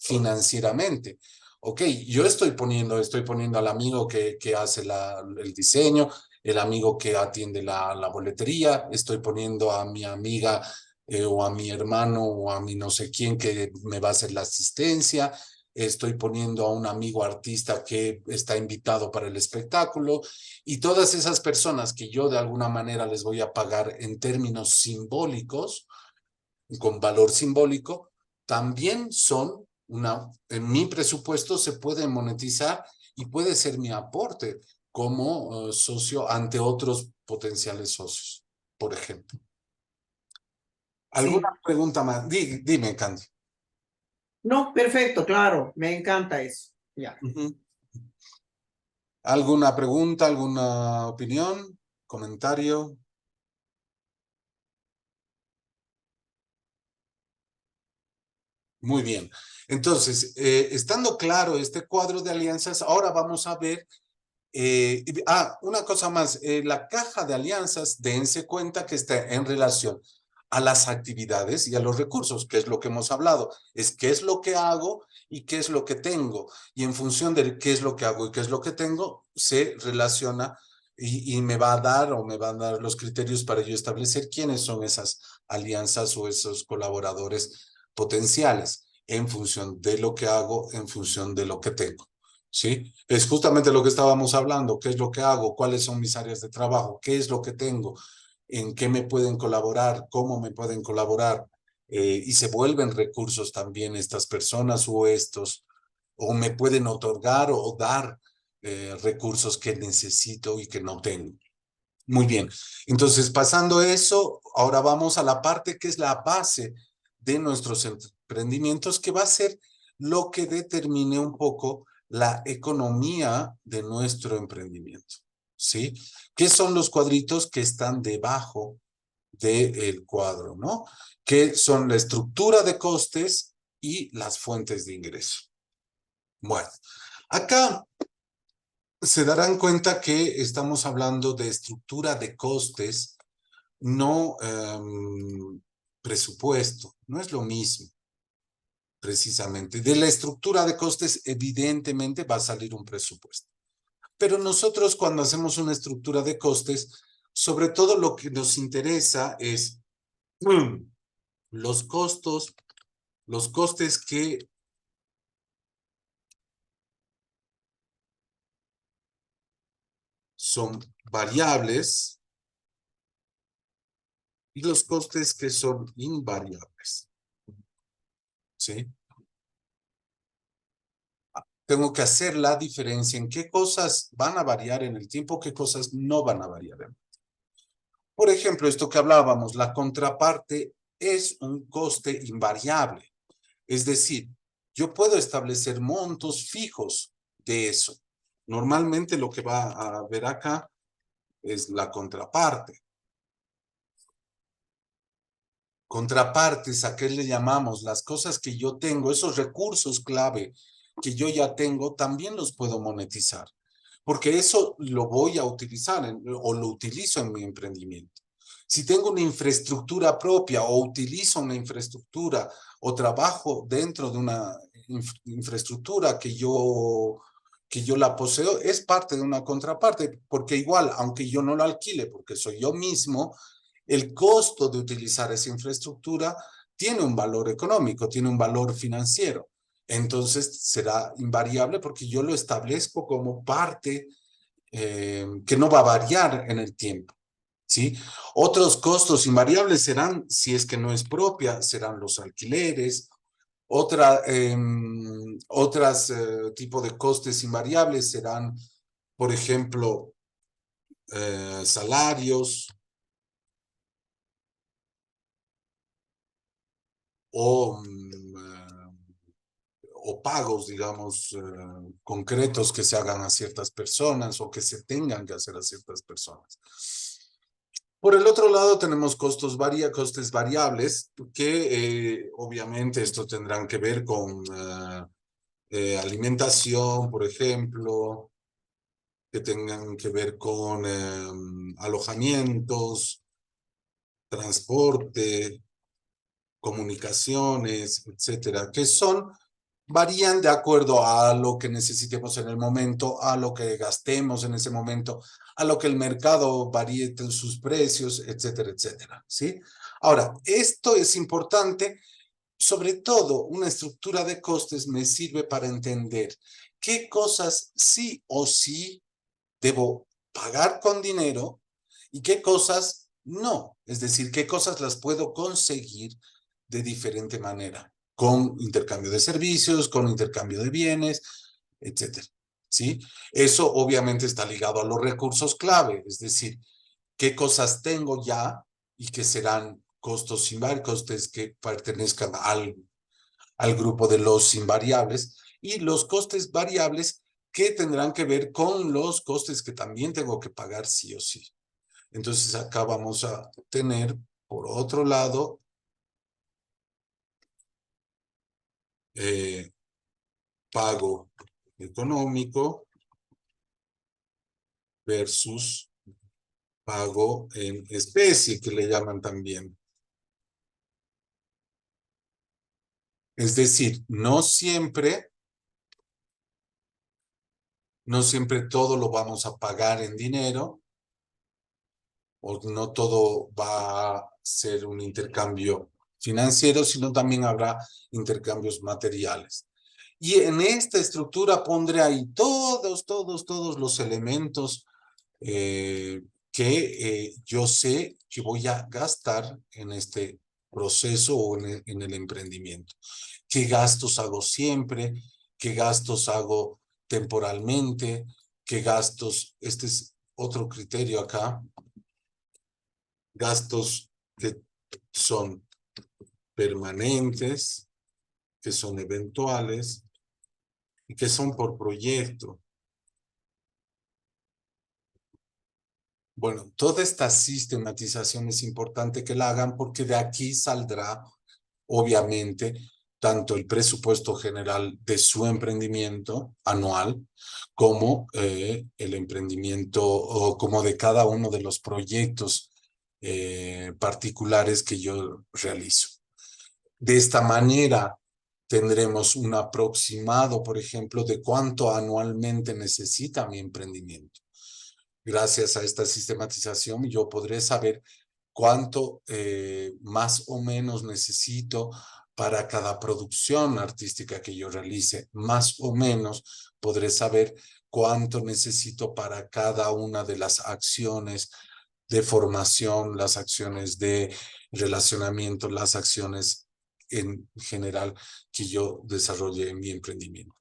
Speaker 1: financieramente. Ok, yo estoy poniendo al amigo que hace el diseño, el amigo que atiende la boletería, estoy poniendo a mi amiga o a mi hermano o a mi no sé quién que me va a hacer la asistencia, estoy poniendo a un amigo artista que está invitado para el espectáculo, y todas esas personas que yo de alguna manera les voy a pagar en términos simbólicos, con valor simbólico, también son en mi presupuesto se puede monetizar y puede ser mi aporte como socio ante otros potenciales socios, por ejemplo. ¿Alguna
Speaker 4: Sí.
Speaker 1: pregunta más? Dime, Candy.
Speaker 4: No, perfecto, claro, me encanta eso. Ya.
Speaker 1: ¿Alguna pregunta, alguna opinión, comentario? Muy bien. Entonces, estando claro este cuadro de alianzas, ahora vamos a ver. Una cosa más. La caja de alianzas, dense cuenta que está en relación a las actividades y a los recursos, que es lo que hemos hablado. Es qué es lo que hago y qué es lo que tengo. Y en función de qué es lo que hago y qué es lo que tengo, se relaciona y me va a dar o me van a dar los criterios para yo establecer quiénes son esas alianzas o esos colaboradores potenciales en función de lo que hago, en función de lo que tengo. ¿Sí? Es justamente lo que estábamos hablando, qué es lo que hago, cuáles son mis áreas de trabajo, qué es lo que tengo, en qué me pueden colaborar, cómo me pueden colaborar, y se vuelven recursos también estas personas o estos, o me pueden otorgar o dar recursos que necesito y que no tengo. Muy bien, entonces pasando eso, ahora vamos a la parte que es la base de nuestros emprendimientos, que va a ser lo que determine un poco la economía de nuestro emprendimiento, ¿sí? ¿Qué son los cuadritos que están debajo del cuadro, ¿no? Que son la estructura de costes y las fuentes de ingreso. Bueno, acá se darán cuenta que estamos hablando de estructura de costes, no presupuesto, no es lo mismo. Precisamente. De la estructura de costes, evidentemente va a salir un presupuesto. Pero nosotros cuando hacemos una estructura de costes, sobre todo lo que nos interesa es los costes que son variables y los costes que son invariables. ¿Sí? Tengo que hacer la diferencia en qué cosas van a variar en el tiempo, qué cosas no van a variar en el tiempo. Por ejemplo, esto que hablábamos, la contraparte es un coste invariable. Es decir, yo puedo establecer montos fijos de eso. Normalmente lo que va a ver acá es la contraparte. Contrapartes, ¿a qué le llamamos? Las cosas que yo tengo, esos recursos clave que yo ya tengo, también los puedo monetizar. Porque eso lo voy a utilizar o lo utilizo en mi emprendimiento. Si tengo una infraestructura propia o utilizo una infraestructura o trabajo dentro de una infraestructura que yo la poseo, es parte de una contraparte, porque igual, aunque yo no lo alquile, porque soy yo mismo, el costo de utilizar esa infraestructura tiene un valor económico, tiene un valor financiero. Entonces será invariable porque yo lo establezco como parte que no va a variar en el tiempo, ¿sí? Otros costos invariables serán, si es que no es propia, serán los alquileres. Otras tipo de costes invariables serán, por ejemplo, salarios o, o pagos, digamos, concretos que se hagan a ciertas personas o que se tengan que hacer a ciertas personas. Por el otro lado tenemos costes variables que obviamente esto tendrán que ver con alimentación, por ejemplo, que tengan que ver con alojamientos, transporte, comunicaciones, etcétera, que varían de acuerdo a lo que necesitemos en el momento, a lo que gastemos en ese momento, a lo que el mercado varíe en sus precios, etcétera, etcétera, ¿sí? Ahora, esto es importante, sobre todo una estructura de costes me sirve para entender qué cosas sí o sí debo pagar con dinero y qué cosas no. Es decir, qué cosas las puedo conseguir de diferente manera, con intercambio de servicios, con intercambio de bienes, etcétera. ¿Sí? Eso obviamente está ligado a los recursos clave, es decir, qué cosas tengo ya y que serán costos invariables, costes que pertenezcan al grupo de los invariables, y los costes variables que tendrán que ver con los costes que también tengo que pagar sí o sí. Entonces acá vamos a tener, por otro lado, pago económico versus pago en especie, que le llaman también. Es decir, no siempre todo lo vamos a pagar en dinero, o no todo va a ser un intercambio financiero, sino también habrá intercambios materiales. Y en esta estructura pondré ahí todos los elementos que yo sé que voy a gastar en este proceso o en el emprendimiento. ¿Qué gastos hago siempre? ¿Qué gastos hago temporalmente? ¿Qué gastos? Este es otro criterio acá. Gastos que son permanentes, que son eventuales y que son por proyecto. Bueno, toda esta sistematización es importante que la hagan porque de aquí saldrá, obviamente, tanto el presupuesto general de su emprendimiento anual como el emprendimiento o como de cada uno de los proyectos particulares que yo realizo. De esta manera tendremos un aproximado, por ejemplo, de cuánto anualmente necesita mi emprendimiento. Gracias a esta sistematización, yo podré saber cuánto más o menos necesito para cada producción artística que yo realice. Más o menos podré saber cuánto necesito para cada una de las acciones de formación, las acciones de relacionamiento, las acciones en general que yo desarrolle en mi emprendimiento.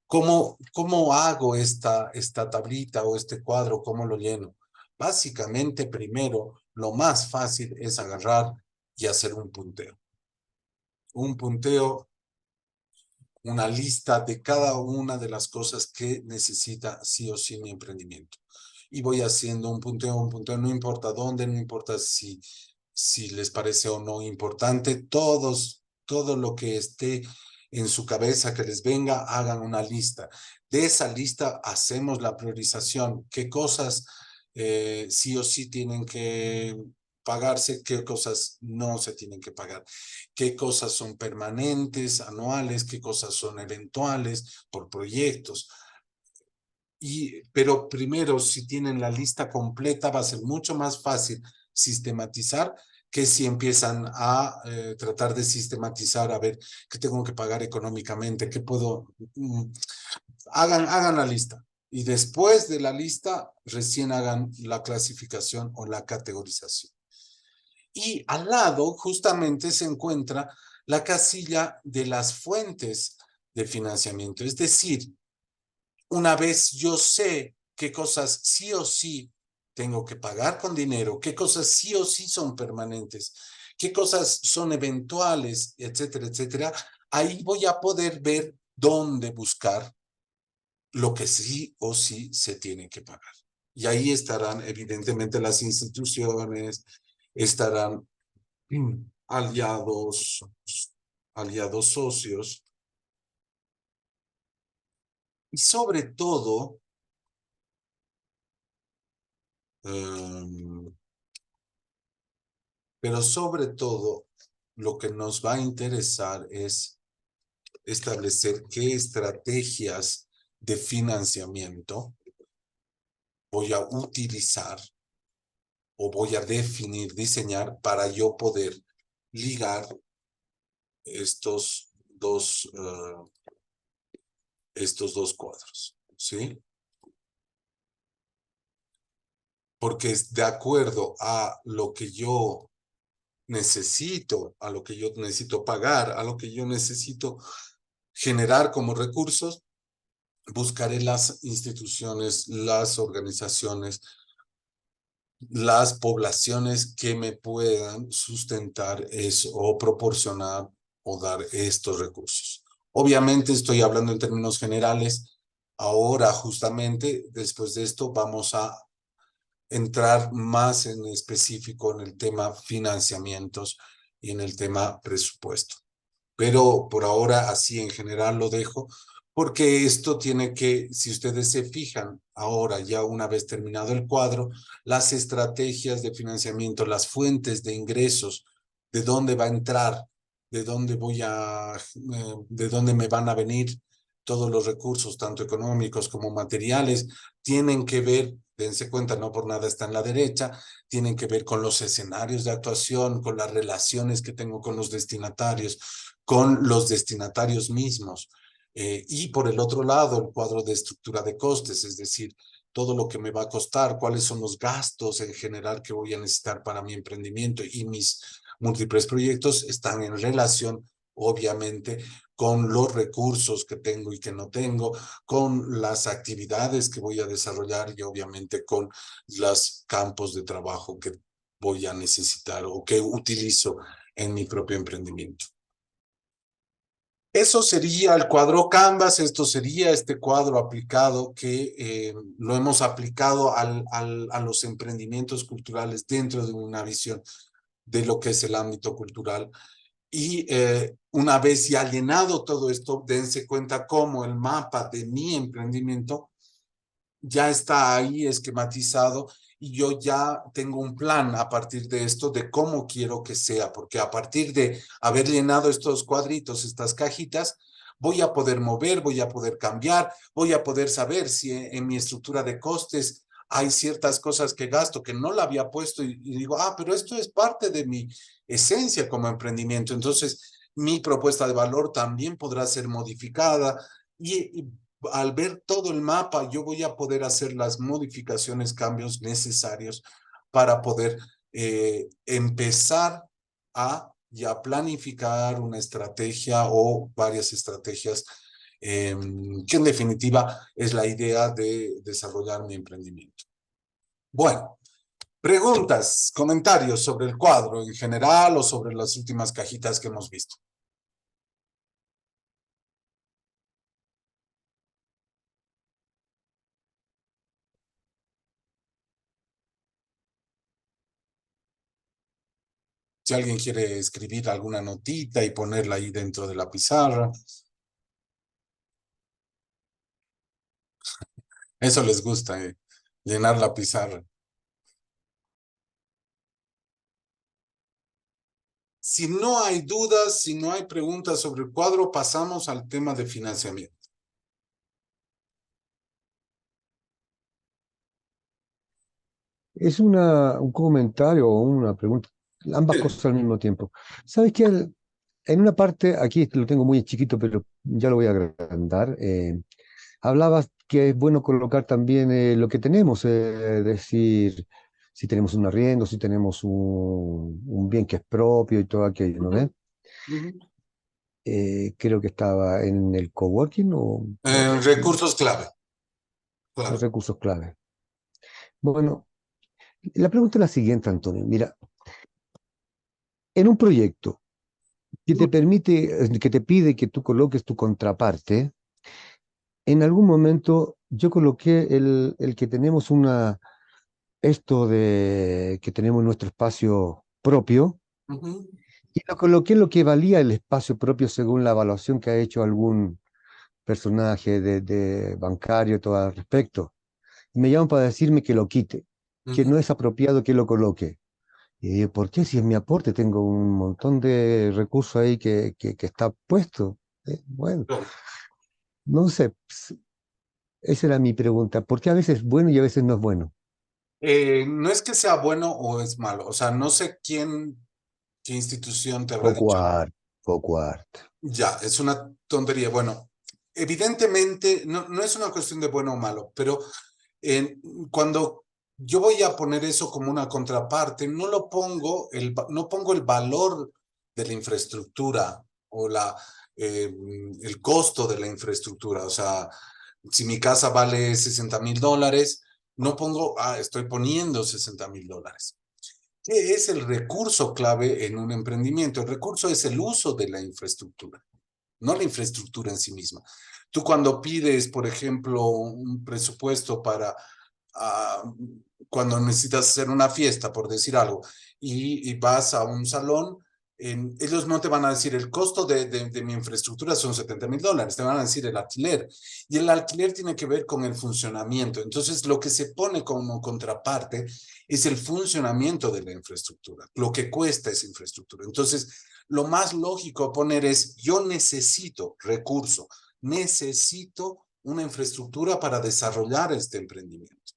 Speaker 1: ¿Cómo hago esta tablita o este cuadro? ¿Cómo lo lleno? Básicamente, primero, lo más fácil es agarrar y hacer un punteo. Un punteo, una lista de cada una de las cosas que necesita sí o sí mi emprendimiento. Y voy haciendo un punteo, no importa dónde, no importa si les parece o no importante, todo lo que esté en su cabeza que les venga, hagan una lista. De esa lista hacemos la priorización. ¿Qué cosas sí o sí tienen que pagarse, qué cosas no se tienen que pagar, qué cosas son permanentes, anuales, qué cosas son eventuales, por proyectos. Pero primero, si tienen la lista completa, va a ser mucho más fácil sistematizar que si empiezan a tratar de sistematizar, a ver qué tengo que pagar económicamente, qué puedo... hagan la lista. Y después de la lista, recién hagan la clasificación o la categorización. Y al lado, justamente, se encuentra la casilla de las fuentes de financiamiento. Es decir, una vez yo sé qué cosas sí o sí tengo que pagar con dinero, qué cosas sí o sí son permanentes, qué cosas son eventuales, etcétera, etcétera, ahí voy a poder ver dónde buscar lo que sí o sí se tiene que pagar. Y ahí estarán evidentemente las instituciones, estarán aliados, aliados socios, y sobre todo, um, pero sobre todo, lo que nos va a interesar es establecer qué estrategias de financiamiento voy a utilizar o voy a definir, diseñar para yo poder ligar estos dos cuadros, ¿sí? Porque es de acuerdo a lo que yo necesito, a lo que yo necesito pagar, a lo que yo necesito generar como recursos, buscaré las instituciones, las organizaciones, las poblaciones que me puedan sustentar eso o proporcionar o dar estos recursos. Obviamente estoy hablando en términos generales. Ahora, justamente, después de esto, vamos a entrar más en específico en el tema financiamientos y en el tema presupuesto. Pero por ahora, así en general lo dejo, porque esto tiene que, si ustedes se fijan, ahora ya una vez terminado el cuadro, las estrategias de financiamiento, las fuentes de ingresos, de dónde va a entrar, de dónde me van a venir todos los recursos, tanto económicos como materiales, tienen que ver, dense cuenta, no por nada está en la derecha, tienen que ver con los escenarios de actuación, con las relaciones que tengo con los destinatarios, con los destinatarios mismos. Y por el otro lado, el cuadro de estructura de costes, es decir, todo lo que me va a costar, cuáles son los gastos en general que voy a necesitar para mi emprendimiento, y mis múltiples proyectos están en relación, obviamente, con los recursos que tengo y que no tengo, con las actividades que voy a desarrollar y obviamente con los campos de trabajo que voy a necesitar o que utilizo en mi propio emprendimiento. Eso sería el cuadro Canvas, esto sería este cuadro aplicado que lo hemos aplicado a los emprendimientos culturales dentro de una visión de lo que es el ámbito cultural. Y una vez ya llenado todo esto, dense cuenta cómo el mapa de mi emprendimiento ya está ahí esquematizado y yo ya tengo un plan a partir de esto de cómo quiero que sea, porque a partir de haber llenado estos cuadritos, estas cajitas, voy a poder mover, voy a poder cambiar, voy a poder saber si en mi estructura de costes hay ciertas cosas que gasto que no la había puesto y digo, pero esto es parte de mi esencia como emprendimiento. Entonces, mi propuesta de valor también podrá ser modificada y al ver todo el mapa, yo voy a poder hacer las modificaciones, cambios necesarios para poder empezar a ya planificar una estrategia o varias estrategias, que en definitiva es la idea de desarrollar mi emprendimiento. Bueno, preguntas, comentarios sobre el cuadro en general o sobre las últimas cajitas que hemos visto. Si alguien quiere escribir alguna notita y ponerla ahí dentro de la pizarra. Eso les gusta, llenar la pizarra. Si no hay dudas, si no hay preguntas sobre el cuadro, pasamos al tema de financiamiento.
Speaker 5: Es un comentario o una pregunta, ambas cosas al mismo tiempo. ¿Sabes qué? En una parte, aquí lo tengo muy chiquito, pero ya lo voy a agrandar. Hablabas que es bueno colocar también lo que tenemos, es decir, si tenemos un arriendo, si tenemos un bien que es propio y todo aquello, ¿no ves?
Speaker 1: Ujú.
Speaker 5: Creo que estaba en el coworking o
Speaker 1: Recursos clave. Claro.
Speaker 5: recursos clave. Bueno, la pregunta es la siguiente, Antonio. Mira, en un proyecto que te permite, que te pide que tú coloques tu contraparte, en algún momento yo coloqué el que tenemos esto de que tenemos nuestro espacio propio,
Speaker 1: Ujú.
Speaker 5: y lo coloqué lo que valía el espacio propio según la evaluación que ha hecho algún personaje de bancario y todo al respecto. Y me llaman para decirme que lo quite, que
Speaker 1: Ujú.
Speaker 5: no es apropiado que lo coloque. Y digo, ¿por qué? Si es mi aporte, tengo un montón de recursos ahí que está puesto. Bueno,
Speaker 1: Claro.
Speaker 5: no sé, esa era mi pregunta. ¿Por qué a veces es bueno y a veces no es bueno?
Speaker 1: No es que sea bueno o es malo, o sea, no sé qué institución te habrá dicho.
Speaker 5: Cocoart, Cocoart.
Speaker 1: Ya, es una tontería. Bueno, evidentemente no es una cuestión de bueno o malo, pero eh, cuando yo voy a poner eso como una contraparte, no pongo el valor de la infraestructura o eh, el costo de la infraestructura. O sea, si mi casa vale $60,000, no pongo, estoy poniendo $60,000. ¿Qué es el recurso clave en un emprendimiento? El recurso es el uso de la infraestructura, no la infraestructura en sí misma. Tú cuando pides, por ejemplo, un presupuesto para cuando necesitas hacer una fiesta, por decir algo, y vas a un salón, ellos no te van a decir el costo de mi infraestructura son $70,000, te van a decir el alquiler. Y el alquiler tiene que ver con el funcionamiento. Entonces, lo que se pone como contraparte es el funcionamiento de la infraestructura, lo que cuesta esa infraestructura. Entonces, lo más lógico poner es, yo necesito recurso, necesito una infraestructura para desarrollar este emprendimiento.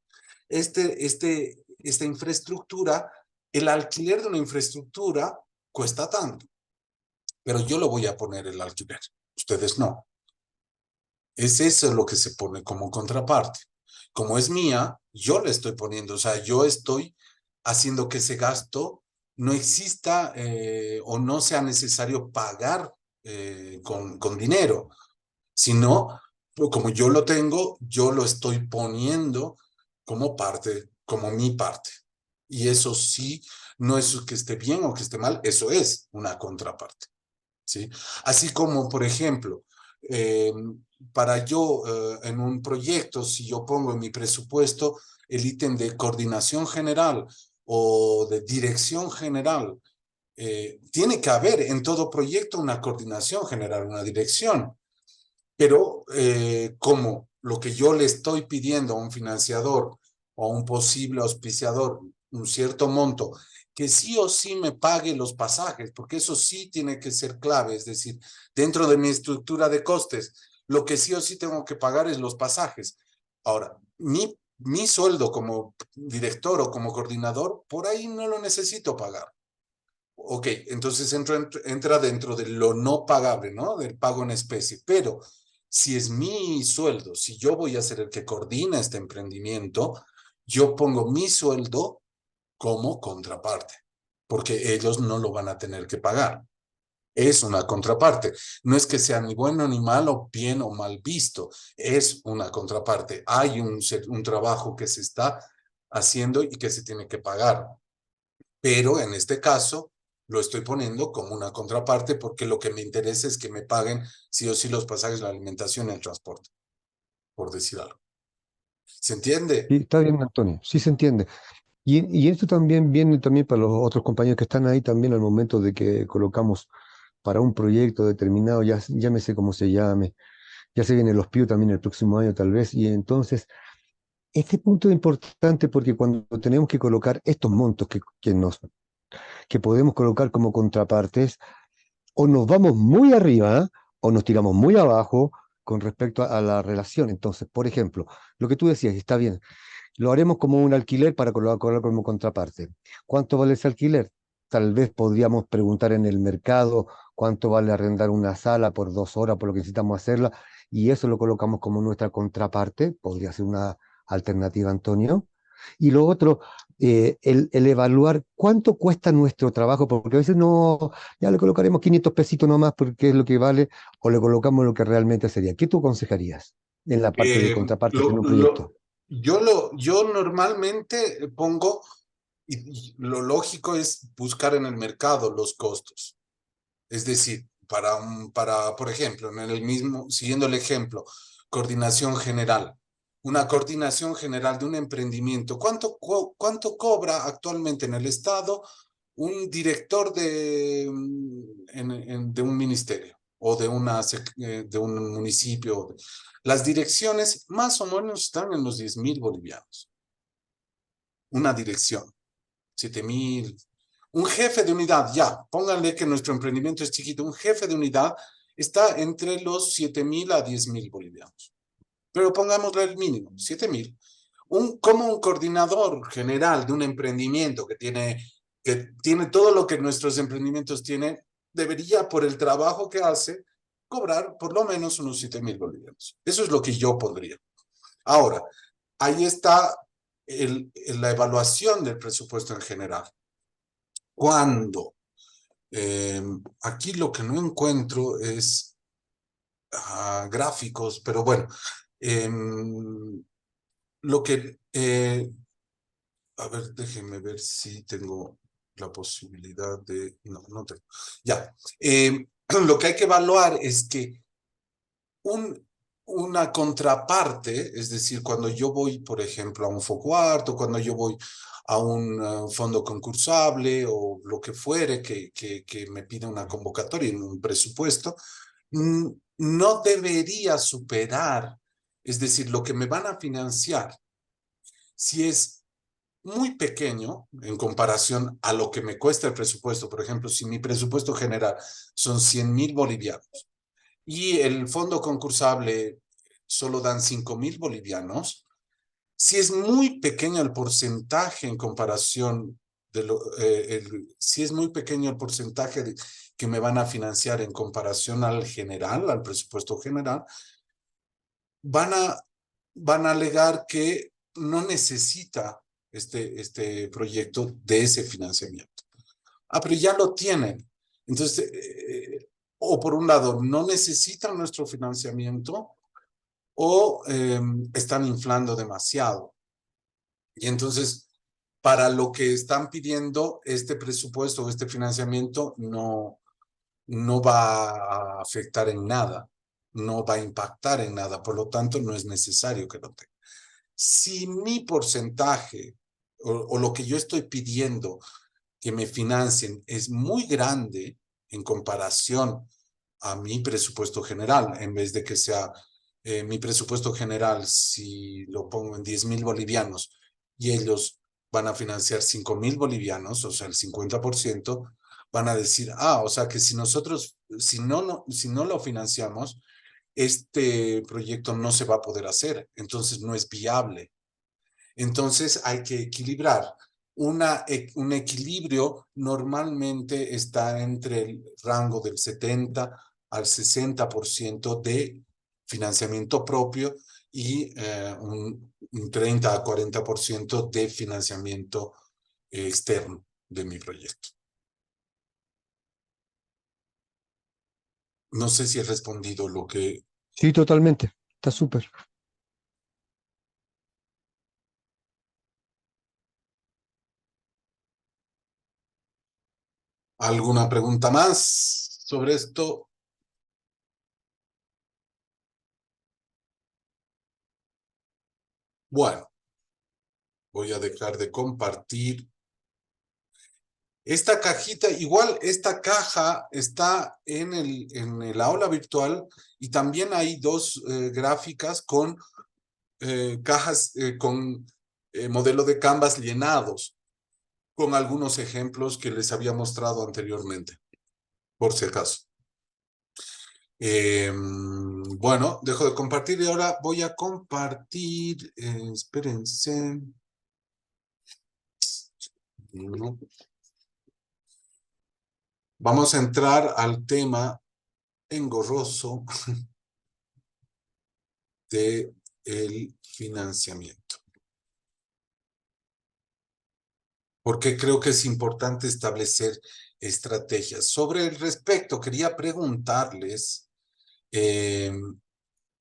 Speaker 1: Esta infraestructura, el alquiler de una infraestructura cuesta tanto, pero yo lo voy a poner el alquiler, ustedes no. Es eso lo que se pone como contraparte. Como es mía, yo le estoy poniendo, o sea, yo estoy haciendo que ese gasto no exista o no sea necesario pagar con dinero, sino como yo lo tengo, yo lo estoy poniendo como parte, como mi parte. Y eso sí, no es que esté bien o que esté mal, eso es una contraparte. ¿Sí? Así como, por ejemplo, eh, para yo en un proyecto, si yo pongo en mi presupuesto el ítem de coordinación general o de dirección general, tiene que haber en todo proyecto una coordinación general, una dirección. Pero como lo que yo le estoy pidiendo a un financiador o a un posible auspiciador, un cierto monto, que sí o sí me pague los pasajes, porque eso sí tiene que ser clave, es decir, dentro de mi estructura de costes, lo que sí o sí tengo que pagar es los pasajes. Ahora, mi sueldo como director o como coordinador, por ahí no lo necesito pagar. Ok, entonces entra dentro de lo no pagable, ¿no? Del pago en especie. Pero si es mi sueldo, si yo voy a ser el que coordina este emprendimiento, yo pongo mi sueldo como contraparte, porque ellos no lo van a tener que pagar. Es una contraparte. No es que sea ni bueno ni malo, bien o mal visto. Es una contraparte. Hay un trabajo que se está haciendo y que se tiene que pagar, pero en este caso lo estoy poniendo como una contraparte porque lo que me interesa es que me paguen sí o sí los pasajes, la alimentación y el transporte, por decir algo. ¿Se entiende?
Speaker 5: Sí, está bien, Antonio, sí se entiende. Y esto también viene también para los otros compañeros que están ahí también al momento de que colocamos para un proyecto determinado, ya llámese como se llame, ya se viene los PIU también el próximo año tal vez, y entonces este punto es importante porque cuando tenemos que colocar estos montos que nos que podemos colocar como contrapartes, o nos vamos muy arriba o nos tiramos muy abajo con respecto a la relación. Entonces, por ejemplo, lo que tú decías, está bien, lo haremos como un alquiler para colocar como contraparte. ¿Cuánto vale ese alquiler? Tal vez podríamos preguntar en el mercado cuánto vale arrendar una sala por 2 horas, por lo que necesitamos hacerla, y eso lo colocamos como nuestra contraparte. Podría ser una alternativa, Antonio. Y lo otro, el evaluar cuánto cuesta nuestro trabajo, porque a veces no, ya le colocaremos 500 pesitos nomás porque es lo que vale, o le colocamos lo que realmente sería. ¿Qué tú aconsejarías en la parte de
Speaker 1: Eh,
Speaker 5: contrapartes en
Speaker 1: lo,
Speaker 5: un
Speaker 1: lo,
Speaker 5: proyecto?
Speaker 1: yo normalmente pongo, y lo lógico es buscar en el mercado los costos. Es decir, por ejemplo, en el mismo, siguiendo el ejemplo, coordinación general. Una coordinación general de un emprendimiento. ¿Cuánto cobra actualmente en el Estado un director de un ministerio o de un municipio? Las direcciones más o menos están en los 10.000 bolivianos. Una dirección, 7.000. Un jefe de unidad, ya, pónganle que nuestro emprendimiento es chiquito, un jefe de unidad está entre los 7.000 a 10.000 bolivianos. Pero pongámosle el mínimo, 7.000. Como un coordinador general de un emprendimiento que tiene todo lo que nuestros emprendimientos tienen, debería, por el trabajo que hace, cobrar por lo menos unos 7.000 bolivianos. Eso es lo que yo podría. Ahora, ahí está la evaluación del presupuesto en general. ¿Cuándo? Aquí lo que no encuentro es gráficos, pero bueno, lo que, a ver, déjenme ver si tengo la posibilidad de, no, no tengo, ya. Lo que hay que evaluar es que una contraparte, es decir, cuando yo voy, por ejemplo, a un FOCUART, cuando yo voy a un fondo concursable o lo que fuere que me pide una convocatoria en un presupuesto, no debería superar, es decir, lo que me van a financiar, si es muy pequeño en comparación a lo que me cuesta el presupuesto. Por ejemplo, si mi presupuesto general son 100.000 bolivianos y el fondo concursable solo dan 5.000 bolivianos, si es muy pequeño el porcentaje en comparación si es muy pequeño el porcentaje que me van a financiar en comparación al general, al presupuesto general, van a alegar que no necesita este proyecto de ese financiamiento. Pero ya lo tienen. Entonces, o por un lado, no necesitan nuestro financiamiento o están inflando demasiado. Y entonces, para lo que están pidiendo, este presupuesto o este financiamiento no va a afectar en nada, no va a impactar en nada, por lo tanto, no es necesario que lo tenga. Si mi porcentaje o lo que yo estoy pidiendo que me financien es muy grande en comparación a mi presupuesto general, en vez de que sea mi presupuesto general, si lo pongo en 10.000 bolivianos y ellos van a financiar 5.000 bolivianos, o sea, el 50%, van a decir, o sea que si nosotros, si no lo financiamos, este proyecto no se va a poder hacer, entonces no es viable. Entonces hay que equilibrar. Un equilibrio normalmente está entre el rango del 70 al 60% de financiamiento propio y un 30 a 40% de financiamiento externo de mi proyecto. No sé si he respondido lo que...
Speaker 5: Sí, totalmente. Está súper.
Speaker 1: ¿Alguna pregunta más sobre esto? Bueno, voy a dejar de compartir. Esta cajita, igual esta caja está en el aula virtual y también hay dos gráficas con cajas con modelo de Canvas llenados. con algunos ejemplos que les había mostrado anteriormente, por si acaso. Bueno, dejo de compartir y ahora voy a compartir, espérense. No. Vamos a entrar al tema engorroso de el financiamiento. Porque creo que es importante establecer estrategias. Sobre el respecto, quería preguntarles qué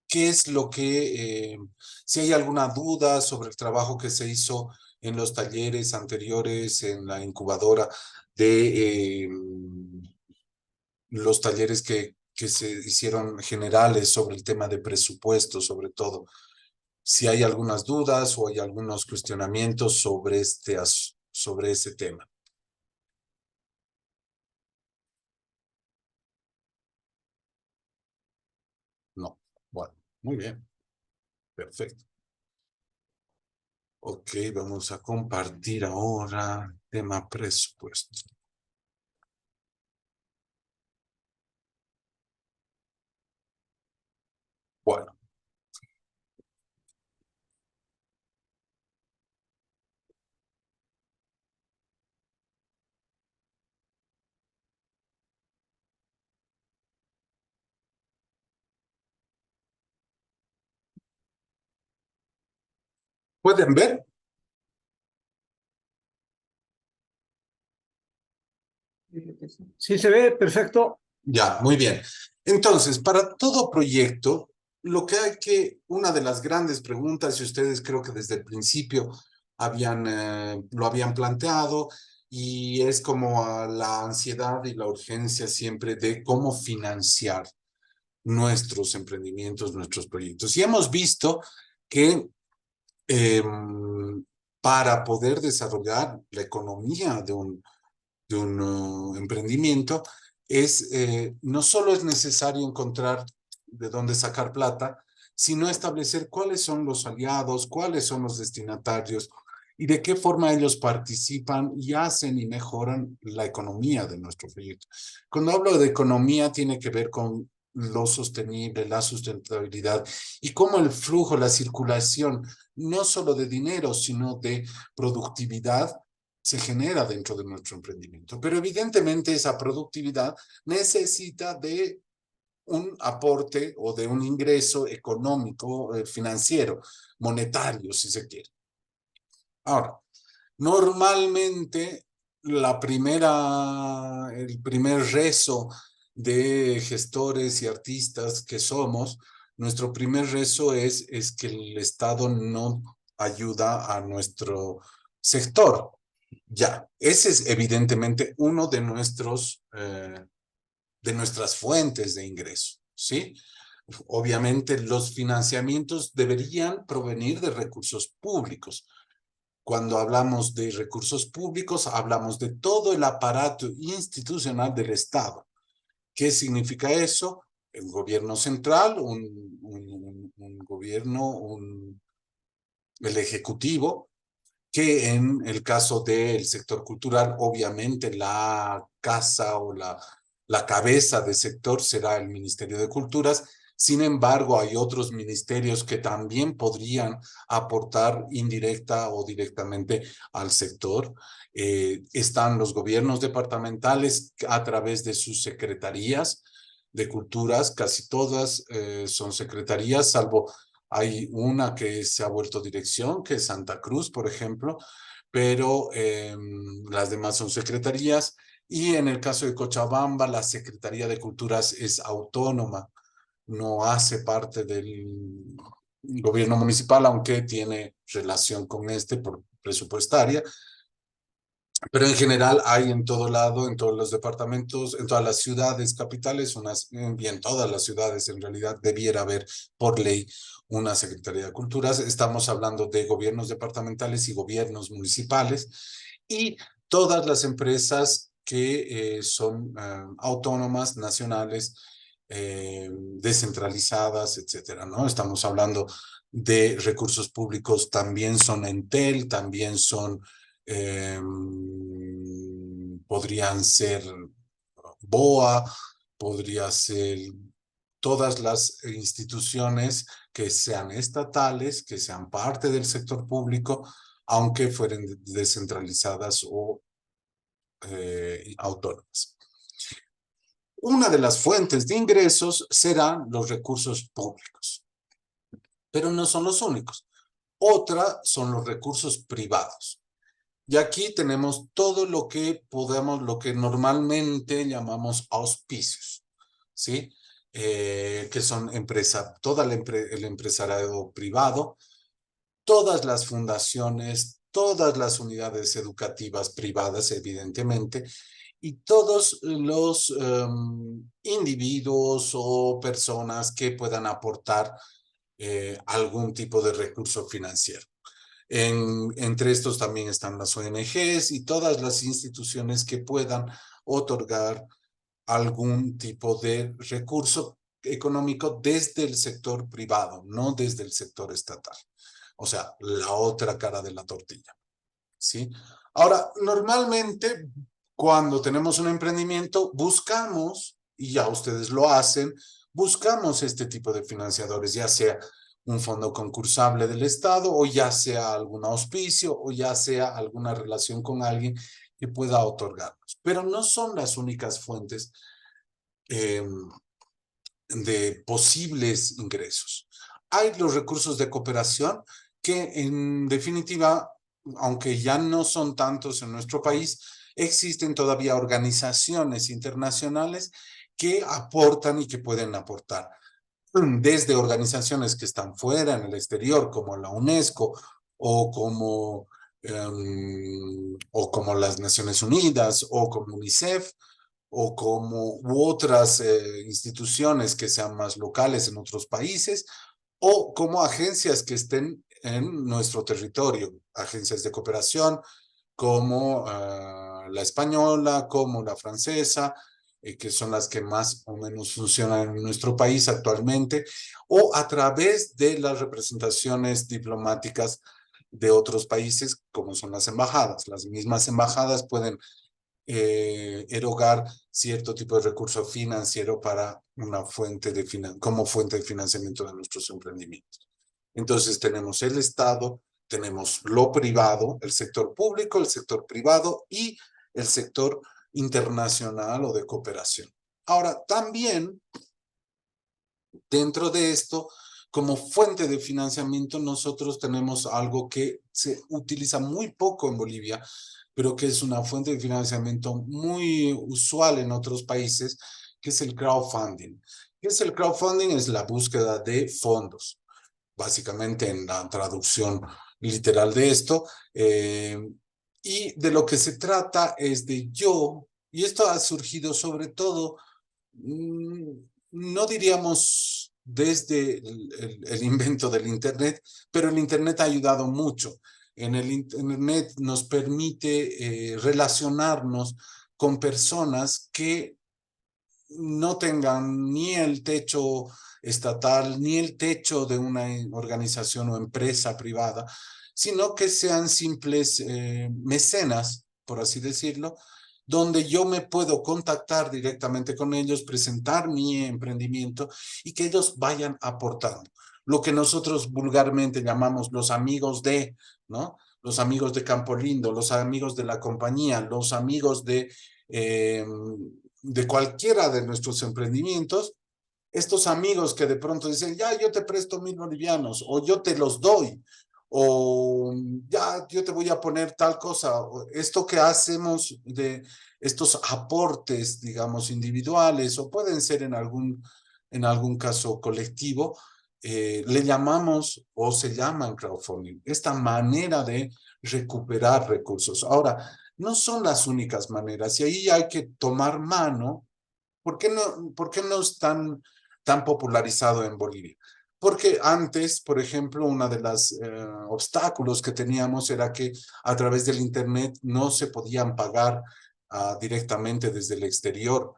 Speaker 1: es lo que, si hay alguna duda sobre el trabajo que se hizo en los talleres anteriores, en la incubadora de los talleres que se hicieron generales sobre el tema de presupuesto, sobre todo. Si hay algunas dudas o hay algunos cuestionamientos sobre sobre ese tema. No. Bueno, muy bien. Perfecto. Ok, vamos a compartir ahora tema presupuesto. Bueno. ¿Pueden ver?
Speaker 3: Sí, se ve perfecto.
Speaker 1: Ya, muy bien. Entonces, para todo proyecto, lo que una de las grandes preguntas, y ustedes creo que desde el principio lo habían planteado, y es como la ansiedad y la urgencia siempre de cómo financiar nuestros emprendimientos, nuestros proyectos. Y hemos visto que para poder desarrollar la economía de un emprendimiento, no solo es necesario encontrar de dónde sacar plata, sino establecer cuáles son los aliados, cuáles son los destinatarios y de qué forma ellos participan y hacen y mejoran la economía de nuestro proyecto. Cuando hablo de economía, tiene que ver con lo sostenible, la sustentabilidad y cómo el flujo, la circulación, no solo de dinero, sino de productividad, se genera dentro de nuestro emprendimiento. Pero evidentemente esa productividad necesita de un aporte o de un ingreso económico, financiero, monetario, si se quiere. Ahora, normalmente el primer rezo de gestores y artistas que somos, nuestro primer rezo es que el Estado no ayuda a nuestro sector. Ya, ese es evidentemente uno de de nuestras fuentes de ingreso, ¿sí? Obviamente los financiamientos deberían provenir de recursos públicos. Cuando hablamos de recursos públicos, hablamos de todo el aparato institucional del Estado. ¿Qué significa eso? Un gobierno central, un gobierno, el ejecutivo, que en el caso del sector cultural, obviamente la casa o la cabeza del sector será el Ministerio de Culturas. Sin embargo, hay otros ministerios que también podrían aportar indirecta o directamente al sector. Están los gobiernos departamentales a través de sus secretarías de culturas, casi todas son secretarías, salvo hay una que se ha vuelto dirección, que es Santa Cruz, por ejemplo, pero las demás son secretarías. Y en el caso de Cochabamba, la Secretaría de Culturas es autónoma, no hace parte del gobierno municipal, aunque tiene relación con por presupuestaria. Pero en general hay en todo lado, en todos los departamentos, en todas las ciudades capitales, y en todas las ciudades en realidad debiera haber por ley una Secretaría de Culturas. Estamos hablando de gobiernos departamentales y gobiernos municipales y todas las empresas que son autónomas, nacionales, descentralizadas, etcétera, ¿no? Estamos hablando de recursos públicos, también son Entel, también son podrían ser BOA, podría ser todas las instituciones que sean estatales, que sean parte del sector público, aunque fueren descentralizadas o autónomas. Una de las fuentes de ingresos serán los recursos públicos, pero no son los únicos. Otra son los recursos privados. Y aquí tenemos todo lo que lo que normalmente llamamos auspicios, ¿sí? Que son todo el empresariado privado, todas las fundaciones, todas las unidades educativas privadas, evidentemente, y todos los individuos o personas que puedan aportar algún tipo de recurso financiero. Entre estos también están las ONGs y todas las instituciones que puedan otorgar algún tipo de recurso económico desde el sector privado, no desde el sector estatal. O sea, la otra cara de la tortilla, ¿sí? Ahora, normalmente, cuando tenemos un emprendimiento, buscamos, y ya ustedes lo hacen, buscamos este tipo de financiadores, ya sea un fondo concursable del Estado, o ya sea algún auspicio, o ya sea alguna relación con alguien que pueda otorgarnos. Pero no son las únicas fuentes de posibles ingresos. Hay los recursos de cooperación que en definitiva, aunque ya no son tantos en nuestro país, existen todavía organizaciones internacionales que aportan y que pueden aportar. Desde organizaciones que están fuera, en el exterior, como la UNESCO o como las Naciones Unidas o como UNICEF, o u otras instituciones que sean más locales en otros países, o como agencias que estén en nuestro territorio, agencias de cooperación como la española, como la francesa, que son las que más o menos funcionan en nuestro país actualmente, o a través de las representaciones diplomáticas de otros países, como son las embajadas. Las mismas embajadas pueden erogar cierto tipo de recurso financiero para como fuente de financiamiento de nuestros emprendimientos. Entonces tenemos el Estado, tenemos lo privado, el sector público, el sector privado y el sector internacional o de cooperación. Ahora, también dentro de esto, como fuente de financiamiento, nosotros tenemos algo que se utiliza muy poco en Bolivia, pero que es una fuente de financiamiento muy usual en otros países, que es el crowdfunding. ¿Qué es el crowdfunding? Es la búsqueda de fondos, básicamente en la traducción literal de esto. Y de lo que se trata es y esto ha surgido sobre todo, no diríamos desde el invento del Internet, pero el Internet ha ayudado mucho. En el Internet nos permite relacionarnos con personas que no tengan ni el techo estatal, ni el techo de una organización o empresa privada, sino que sean simples mecenas, por así decirlo, donde yo me puedo contactar directamente con ellos, presentar mi emprendimiento y que ellos vayan aportando. Lo que nosotros vulgarmente llamamos los amigos ¿no? Los amigos de Campo Lindo, los amigos de la compañía, los amigos de cualquiera de nuestros emprendimientos, estos amigos que de pronto dicen, ya, yo te presto 1.000 bolivianos, o yo te los doy, o ya, yo te voy a poner tal cosa. Esto que hacemos de estos aportes, digamos, individuales, o pueden ser en algún caso colectivo, le llamamos o se llaman crowdfunding. Esta manera de recuperar recursos. Ahora, no son las únicas maneras, y ahí hay que tomar mano. ¿Por qué no es tan popularizado en Bolivia? Porque antes, por ejemplo, uno de los obstáculos que teníamos era que a través del Internet no se podían pagar directamente desde el exterior,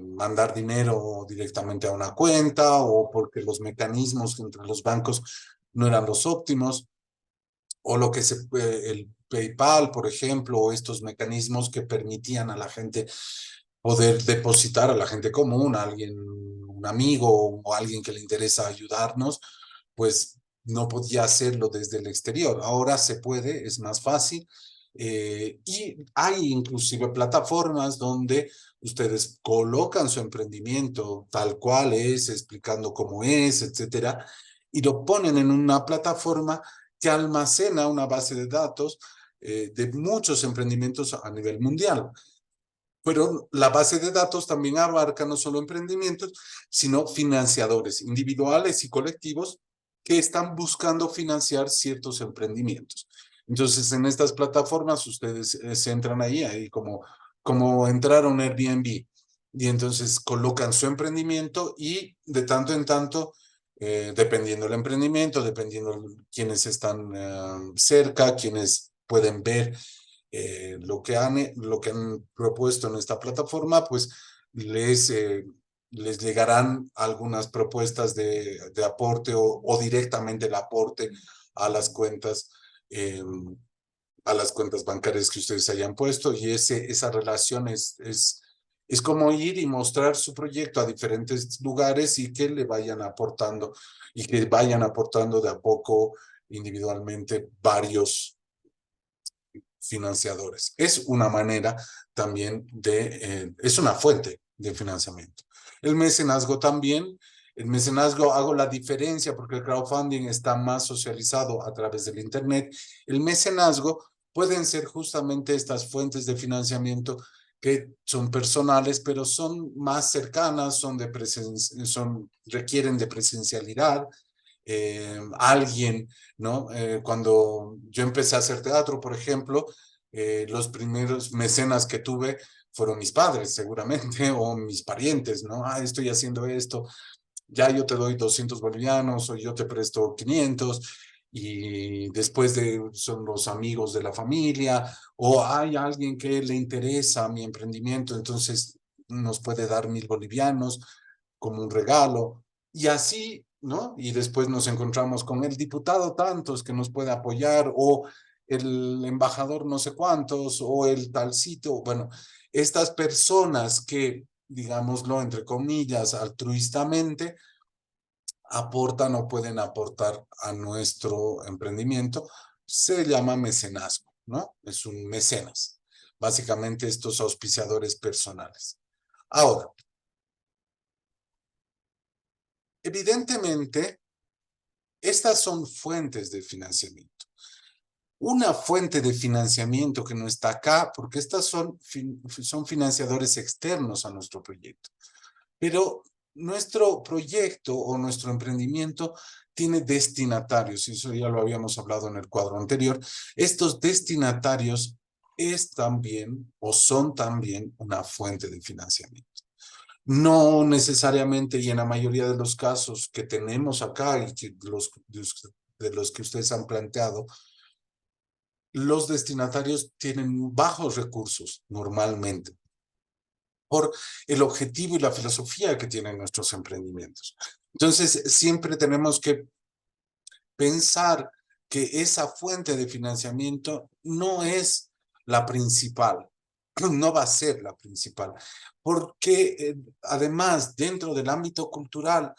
Speaker 1: mandar dinero directamente a una cuenta, o porque los mecanismos entre los bancos no eran los óptimos, o PayPal, por ejemplo, o estos mecanismos que permitían a la gente poder depositar, a la gente común, a alguien, un amigo o alguien que le interesa ayudarnos, pues no podía hacerlo desde el exterior. Ahora se puede, es más fácil. Y hay inclusive plataformas donde ustedes colocan su emprendimiento tal cual es, explicando cómo es, etcétera, y lo ponen en una plataforma que almacena una base de datos de muchos emprendimientos a nivel mundial. Pero la base de datos también abarca no solo emprendimientos, sino financiadores individuales y colectivos que están buscando financiar ciertos emprendimientos. Entonces, en estas plataformas, ustedes se entran ahí como entrar a un Airbnb. Y entonces colocan su emprendimiento y de tanto en tanto, dependiendo del emprendimiento, dependiendo quienes están cerca, quienes pueden ver lo que han propuesto en esta plataforma, pues les llegarán algunas propuestas de aporte o directamente el aporte a las cuentas, eh, a las cuentas bancarias que ustedes hayan puesto, y esa relación es como ir y mostrar su proyecto a diferentes lugares y que le vayan aportando y que vayan aportando de a poco individualmente varios financiadores. Es una manera también es una fuente de financiamiento. El mecenazgo también. El mecenazgo hago la diferencia porque el crowdfunding está más socializado a través del Internet. El mecenazgo pueden ser justamente estas fuentes de financiamiento que son personales, pero son más cercanas, requieren de presencialidad. Alguien, ¿no? Cuando yo empecé a hacer teatro, por ejemplo, los primeros mecenas que tuve fueron mis padres, seguramente, o mis parientes, ¿no? Ah, estoy haciendo esto, ya yo te doy 200 bolivianos o yo te presto 500, y después son los amigos de la familia, o hay alguien que le interesa mi emprendimiento, entonces nos puede dar 1000 bolivianos como un regalo, y así, ¿no? Y después nos encontramos con el diputado tantos que nos puede apoyar, o el embajador no sé cuántos, o el tal sitio. Bueno, estas personas que, digámoslo entre comillas, altruistamente, aportan o pueden aportar a nuestro emprendimiento, se llama mecenazgo, ¿no? Es un mecenas. Básicamente estos auspiciadores personales. Ahora, evidentemente, estas son fuentes de financiamiento. Una fuente de financiamiento que no está acá, porque estas son financiadores externos a nuestro proyecto. Pero nuestro proyecto o nuestro emprendimiento tiene destinatarios, y eso ya lo habíamos hablado en el cuadro anterior. Estos destinatarios es también o son también una fuente de financiamiento. No necesariamente, y en la mayoría de los casos que tenemos acá y que de los que ustedes han planteado, los destinatarios tienen bajos recursos normalmente por el objetivo y la filosofía que tienen nuestros emprendimientos. Entonces, siempre tenemos que pensar que esa fuente de financiamiento no es la principal, no va a ser la principal, porque además, dentro del ámbito cultural,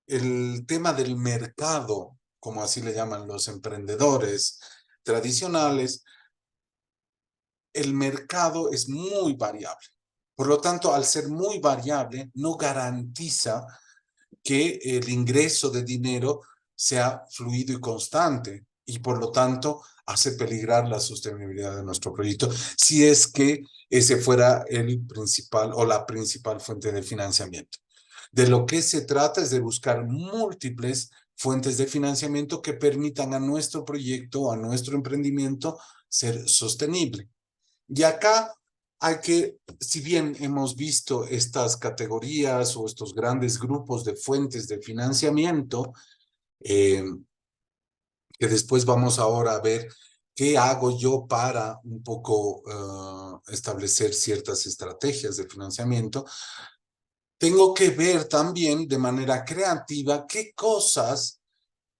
Speaker 1: el tema del mercado, como así le llaman los emprendedores tradicionales, el mercado es muy variable. Por lo tanto, al ser muy variable, no garantiza que el ingreso de dinero sea fluido y constante, y por lo tanto hace peligrar la sostenibilidad de nuestro proyecto, si es que ese fuera el principal o la principal fuente de financiamiento. De lo que se trata es de buscar múltiples fuentes de financiamiento que permitan a nuestro proyecto, a nuestro emprendimiento, ser sostenible. Y acá hay que, si bien hemos visto estas categorías o estos grandes grupos de fuentes de financiamiento, que después vamos ahora a ver qué hago yo para un poco establecer ciertas estrategias de financiamiento, tengo que ver también de manera creativa qué cosas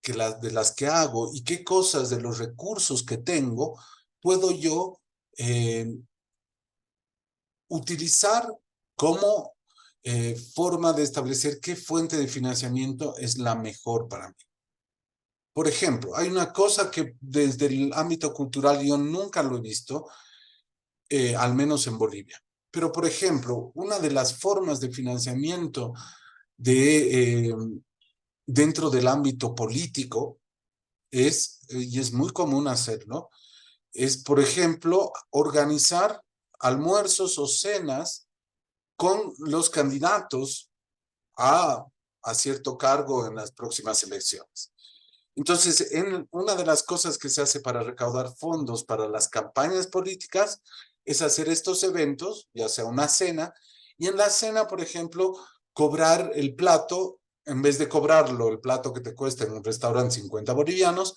Speaker 1: de las que hago y qué cosas de los recursos que tengo puedo yo utilizar como forma de establecer qué fuente de financiamiento es la mejor para mí. Por ejemplo, hay una cosa que desde el ámbito cultural yo nunca lo he visto, al menos en Bolivia. Pero, por ejemplo, una de las formas de financiamiento dentro del ámbito político y es muy común hacerlo, es, por ejemplo, organizar almuerzos o cenas con los candidatos a cierto cargo en las próximas elecciones. Entonces, una de las cosas que se hace para recaudar fondos para las campañas políticas es hacer estos eventos, ya sea una cena, y en la cena, por ejemplo, cobrar el plato, en vez de cobrarlo, el plato que te cuesta en un restaurante 50 bolivianos,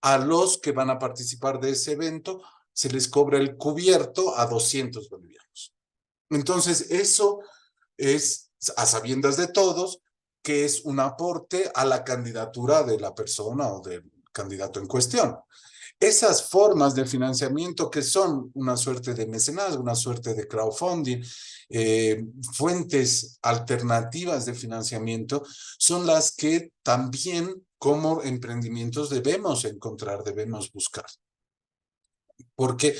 Speaker 1: a los que van a participar de ese evento se les cobra el cubierto a 200 bolivianos. Entonces, eso es a sabiendas de todos que es un aporte a la candidatura de la persona o del candidato en cuestión. Esas formas de financiamiento que son una suerte de mecenazgo, una suerte de crowdfunding, fuentes alternativas de financiamiento, son las que también como emprendimientos debemos encontrar, debemos buscar. Porque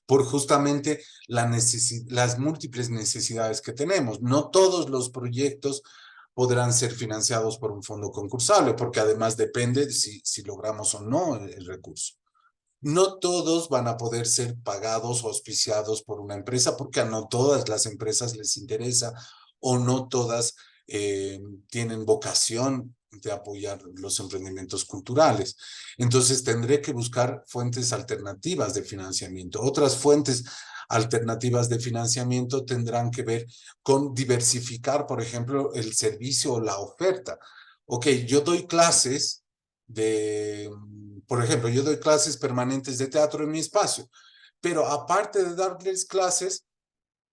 Speaker 1: por justamente las múltiples necesidades que tenemos. No todos los proyectos podrán ser financiados por un fondo concursable, porque además depende de si logramos o no el recurso. No todos van a poder ser pagados o auspiciados por una empresa, porque a no todas las empresas les interesa o no todas tienen vocación de apoyar los emprendimientos culturales. Entonces tendré que buscar fuentes alternativas de financiamiento. Otras fuentes alternativas de financiamiento tendrán que ver con diversificar, por ejemplo, el servicio o la oferta. Ok, yo doy clases por ejemplo, yo doy clases permanentes de teatro en mi espacio, pero aparte de darles clases,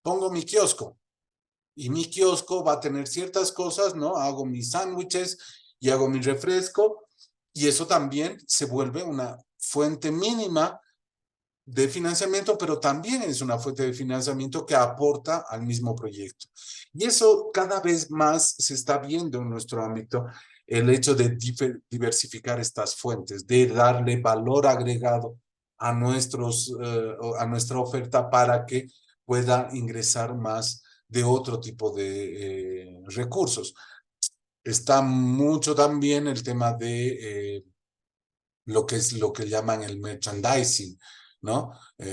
Speaker 1: pongo mi kiosco. Y mi kiosco va a tener ciertas cosas, ¿no? Hago mis sándwiches y hago mi refresco, y eso también se vuelve una fuente mínima de financiamiento, pero también es una fuente de financiamiento que aporta al mismo proyecto. Y eso cada vez más se está viendo en nuestro ámbito, el hecho de diversificar estas fuentes, de darle valor agregado a nuestra oferta para que pueda ingresar más de otro tipo de recursos. Está mucho también el tema de lo que llaman el merchandising, ¿no?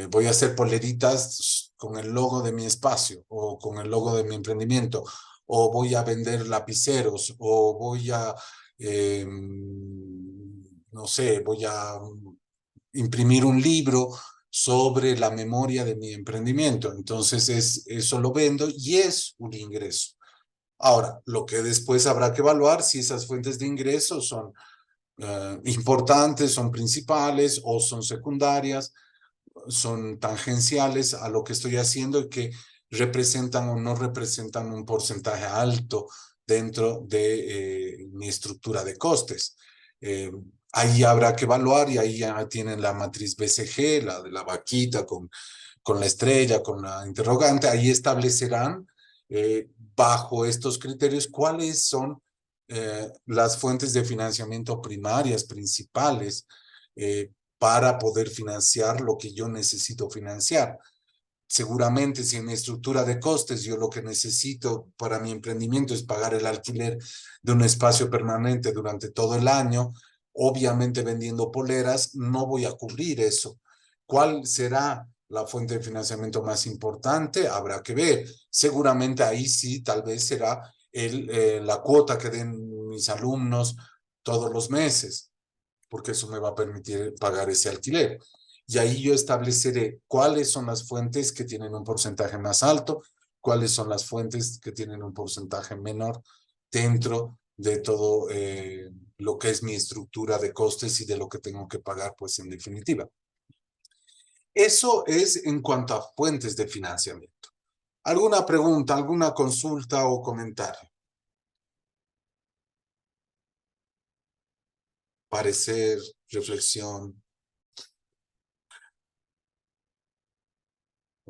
Speaker 1: Voy a hacer poleritas con el logo de mi espacio o con el logo de mi emprendimiento, o voy a vender lapiceros, o voy a, no sé, voy a imprimir un libro sobre la memoria de mi emprendimiento. Entonces, eso lo vendo y es un ingreso. Ahora, lo que después habrá que evaluar si esas fuentes de ingresos son importantes, son principales o son secundarias, son tangenciales a lo que estoy haciendo y que representan o no representan un porcentaje alto dentro de mi estructura de costes. Ahí habrá que evaluar y ahí ya tienen la matriz BCG, la de la vaquita con la estrella, con la interrogante, ahí establecerán bajo estos criterios cuáles son las fuentes de financiamiento primarias, principales, para poder financiar lo que yo necesito financiar. Seguramente si en mi estructura de costes yo lo que necesito para mi emprendimiento es pagar el alquiler de un espacio permanente durante todo el año, obviamente vendiendo poleras, no voy a cubrir eso. ¿Cuál será la fuente de financiamiento más importante? Habrá que ver. Seguramente ahí sí, tal vez será la cuota que den mis alumnos todos los meses, porque eso me va a permitir pagar ese alquiler. Y ahí yo estableceré cuáles son las fuentes que tienen un porcentaje más alto, cuáles son las fuentes que tienen un porcentaje menor dentro de todo lo que es mi estructura de costes y de lo que tengo que pagar, pues en definitiva. Eso es en cuanto a fuentes de financiamiento. ¿Alguna pregunta, alguna consulta o comentario? Parecer, reflexión.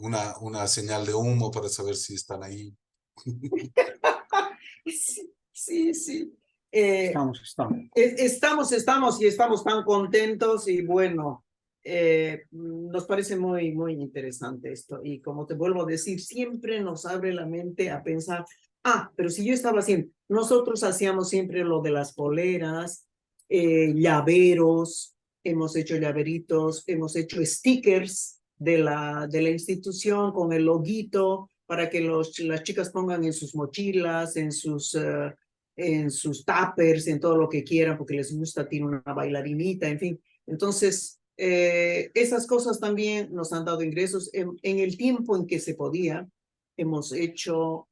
Speaker 1: una señal de humo para saber si están ahí.
Speaker 4: Sí, sí.
Speaker 3: Estamos.
Speaker 4: Y estamos tan contentos y bueno, nos parece muy, muy interesante esto. Y como te vuelvo a decir, siempre nos abre la mente a pensar, pero si yo estaba haciendo, nosotros hacíamos siempre lo de las poleras, llaveros, hemos hecho llaveritos, hemos hecho stickers de la institución con el loguito para que las chicas pongan en sus mochilas, en sus tuppers, en todo lo que quieran, porque les gusta, tiene una bailarinita, en fin. Entonces, esas cosas también nos han dado ingresos. En el tiempo en que se podía, hemos hecho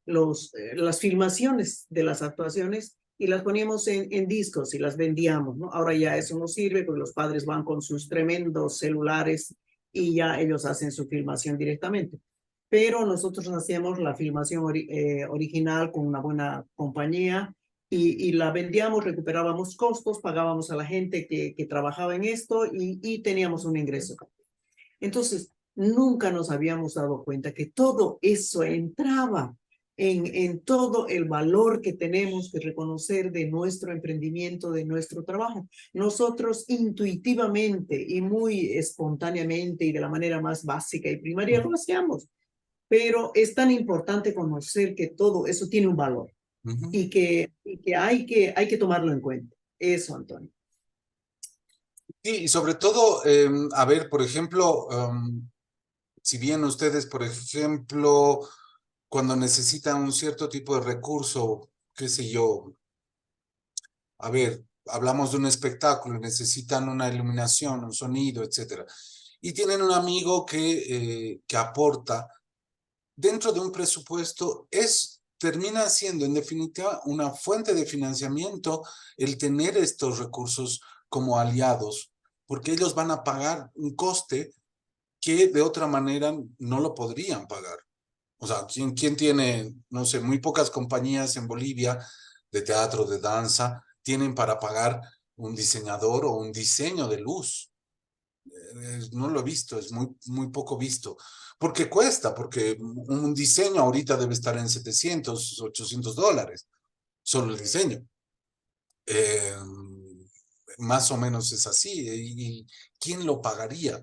Speaker 4: las filmaciones de las actuaciones y las poníamos en discos y las vendíamos, ¿no? Ahora ya eso no sirve porque los padres van con sus tremendos celulares y ya ellos hacen su filmación directamente. Pero nosotros hacíamos la filmación original con una buena compañía y la vendíamos, recuperábamos costos, pagábamos a la gente que trabajaba en esto y teníamos un ingreso. Entonces, nunca nos habíamos dado cuenta que todo eso entraba en todo el valor que tenemos que reconocer de nuestro emprendimiento, de nuestro trabajo. Nosotros intuitivamente y muy espontáneamente y de la manera más básica y primaria lo hacíamos, pero es tan importante conocer que todo eso tiene un valor y que hay que tomarlo en cuenta. Eso, Antonio.
Speaker 1: Sí, y sobre todo, a ver, por ejemplo, si bien ustedes, por ejemplo, cuando necesitan un cierto tipo de recurso, qué sé yo, a ver, hablamos de un espectáculo, necesitan una iluminación, un sonido, etcétera, y tienen un amigo que aporta dentro de un presupuesto, termina siendo en definitiva una fuente de financiamiento el tener estos recursos como aliados, porque ellos van a pagar un coste que de otra manera no lo podrían pagar. O sea, ¿quién tiene, no sé, muy pocas compañías en Bolivia de teatro, de danza, tienen para pagar un diseñador o un diseño de luz? No lo he visto, es muy, muy poco visto. Porque cuesta, porque un diseño ahorita debe estar en $700, $800, solo el diseño. Más o menos es así. ¿Y quién lo pagaría?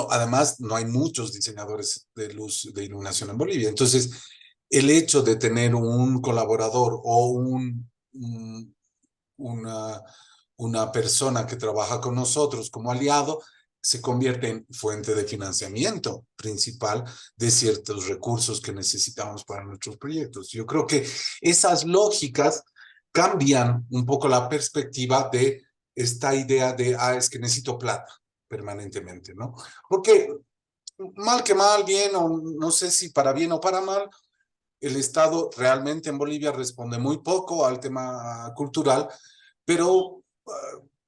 Speaker 1: Además, no hay muchos diseñadores de luz, de iluminación en Bolivia. Entonces, el hecho de tener un colaborador o una persona que trabaja con nosotros como aliado se convierte en fuente de financiamiento principal de ciertos recursos que necesitamos para nuestros proyectos. Yo creo que esas lógicas cambian un poco la perspectiva de esta idea de, es que necesito plata permanentemente, ¿no? Porque mal que mal, bien, o no sé si para bien o para mal, el Estado realmente en Bolivia responde muy poco al tema cultural, pero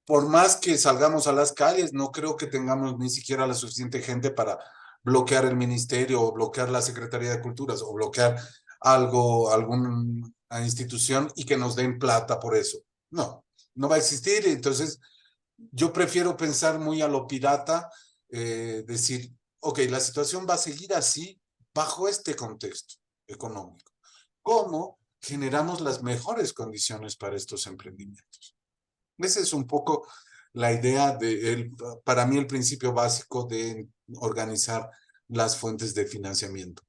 Speaker 1: por más que salgamos a las calles, no creo que tengamos ni siquiera la suficiente gente para bloquear el ministerio o bloquear la Secretaría de Culturas o bloquear alguna institución y que nos den plata por eso. No, no va a existir. Entonces, yo prefiero pensar muy a lo pirata, decir, ok, la situación va a seguir así bajo este contexto económico. ¿Cómo generamos las mejores condiciones para estos emprendimientos? Esa es un poco la idea para mí el principio básico de organizar las fuentes de financiamiento.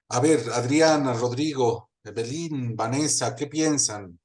Speaker 1: A ver, Adriana, Rodrigo, Evelyn, Vanessa, ¿qué piensan?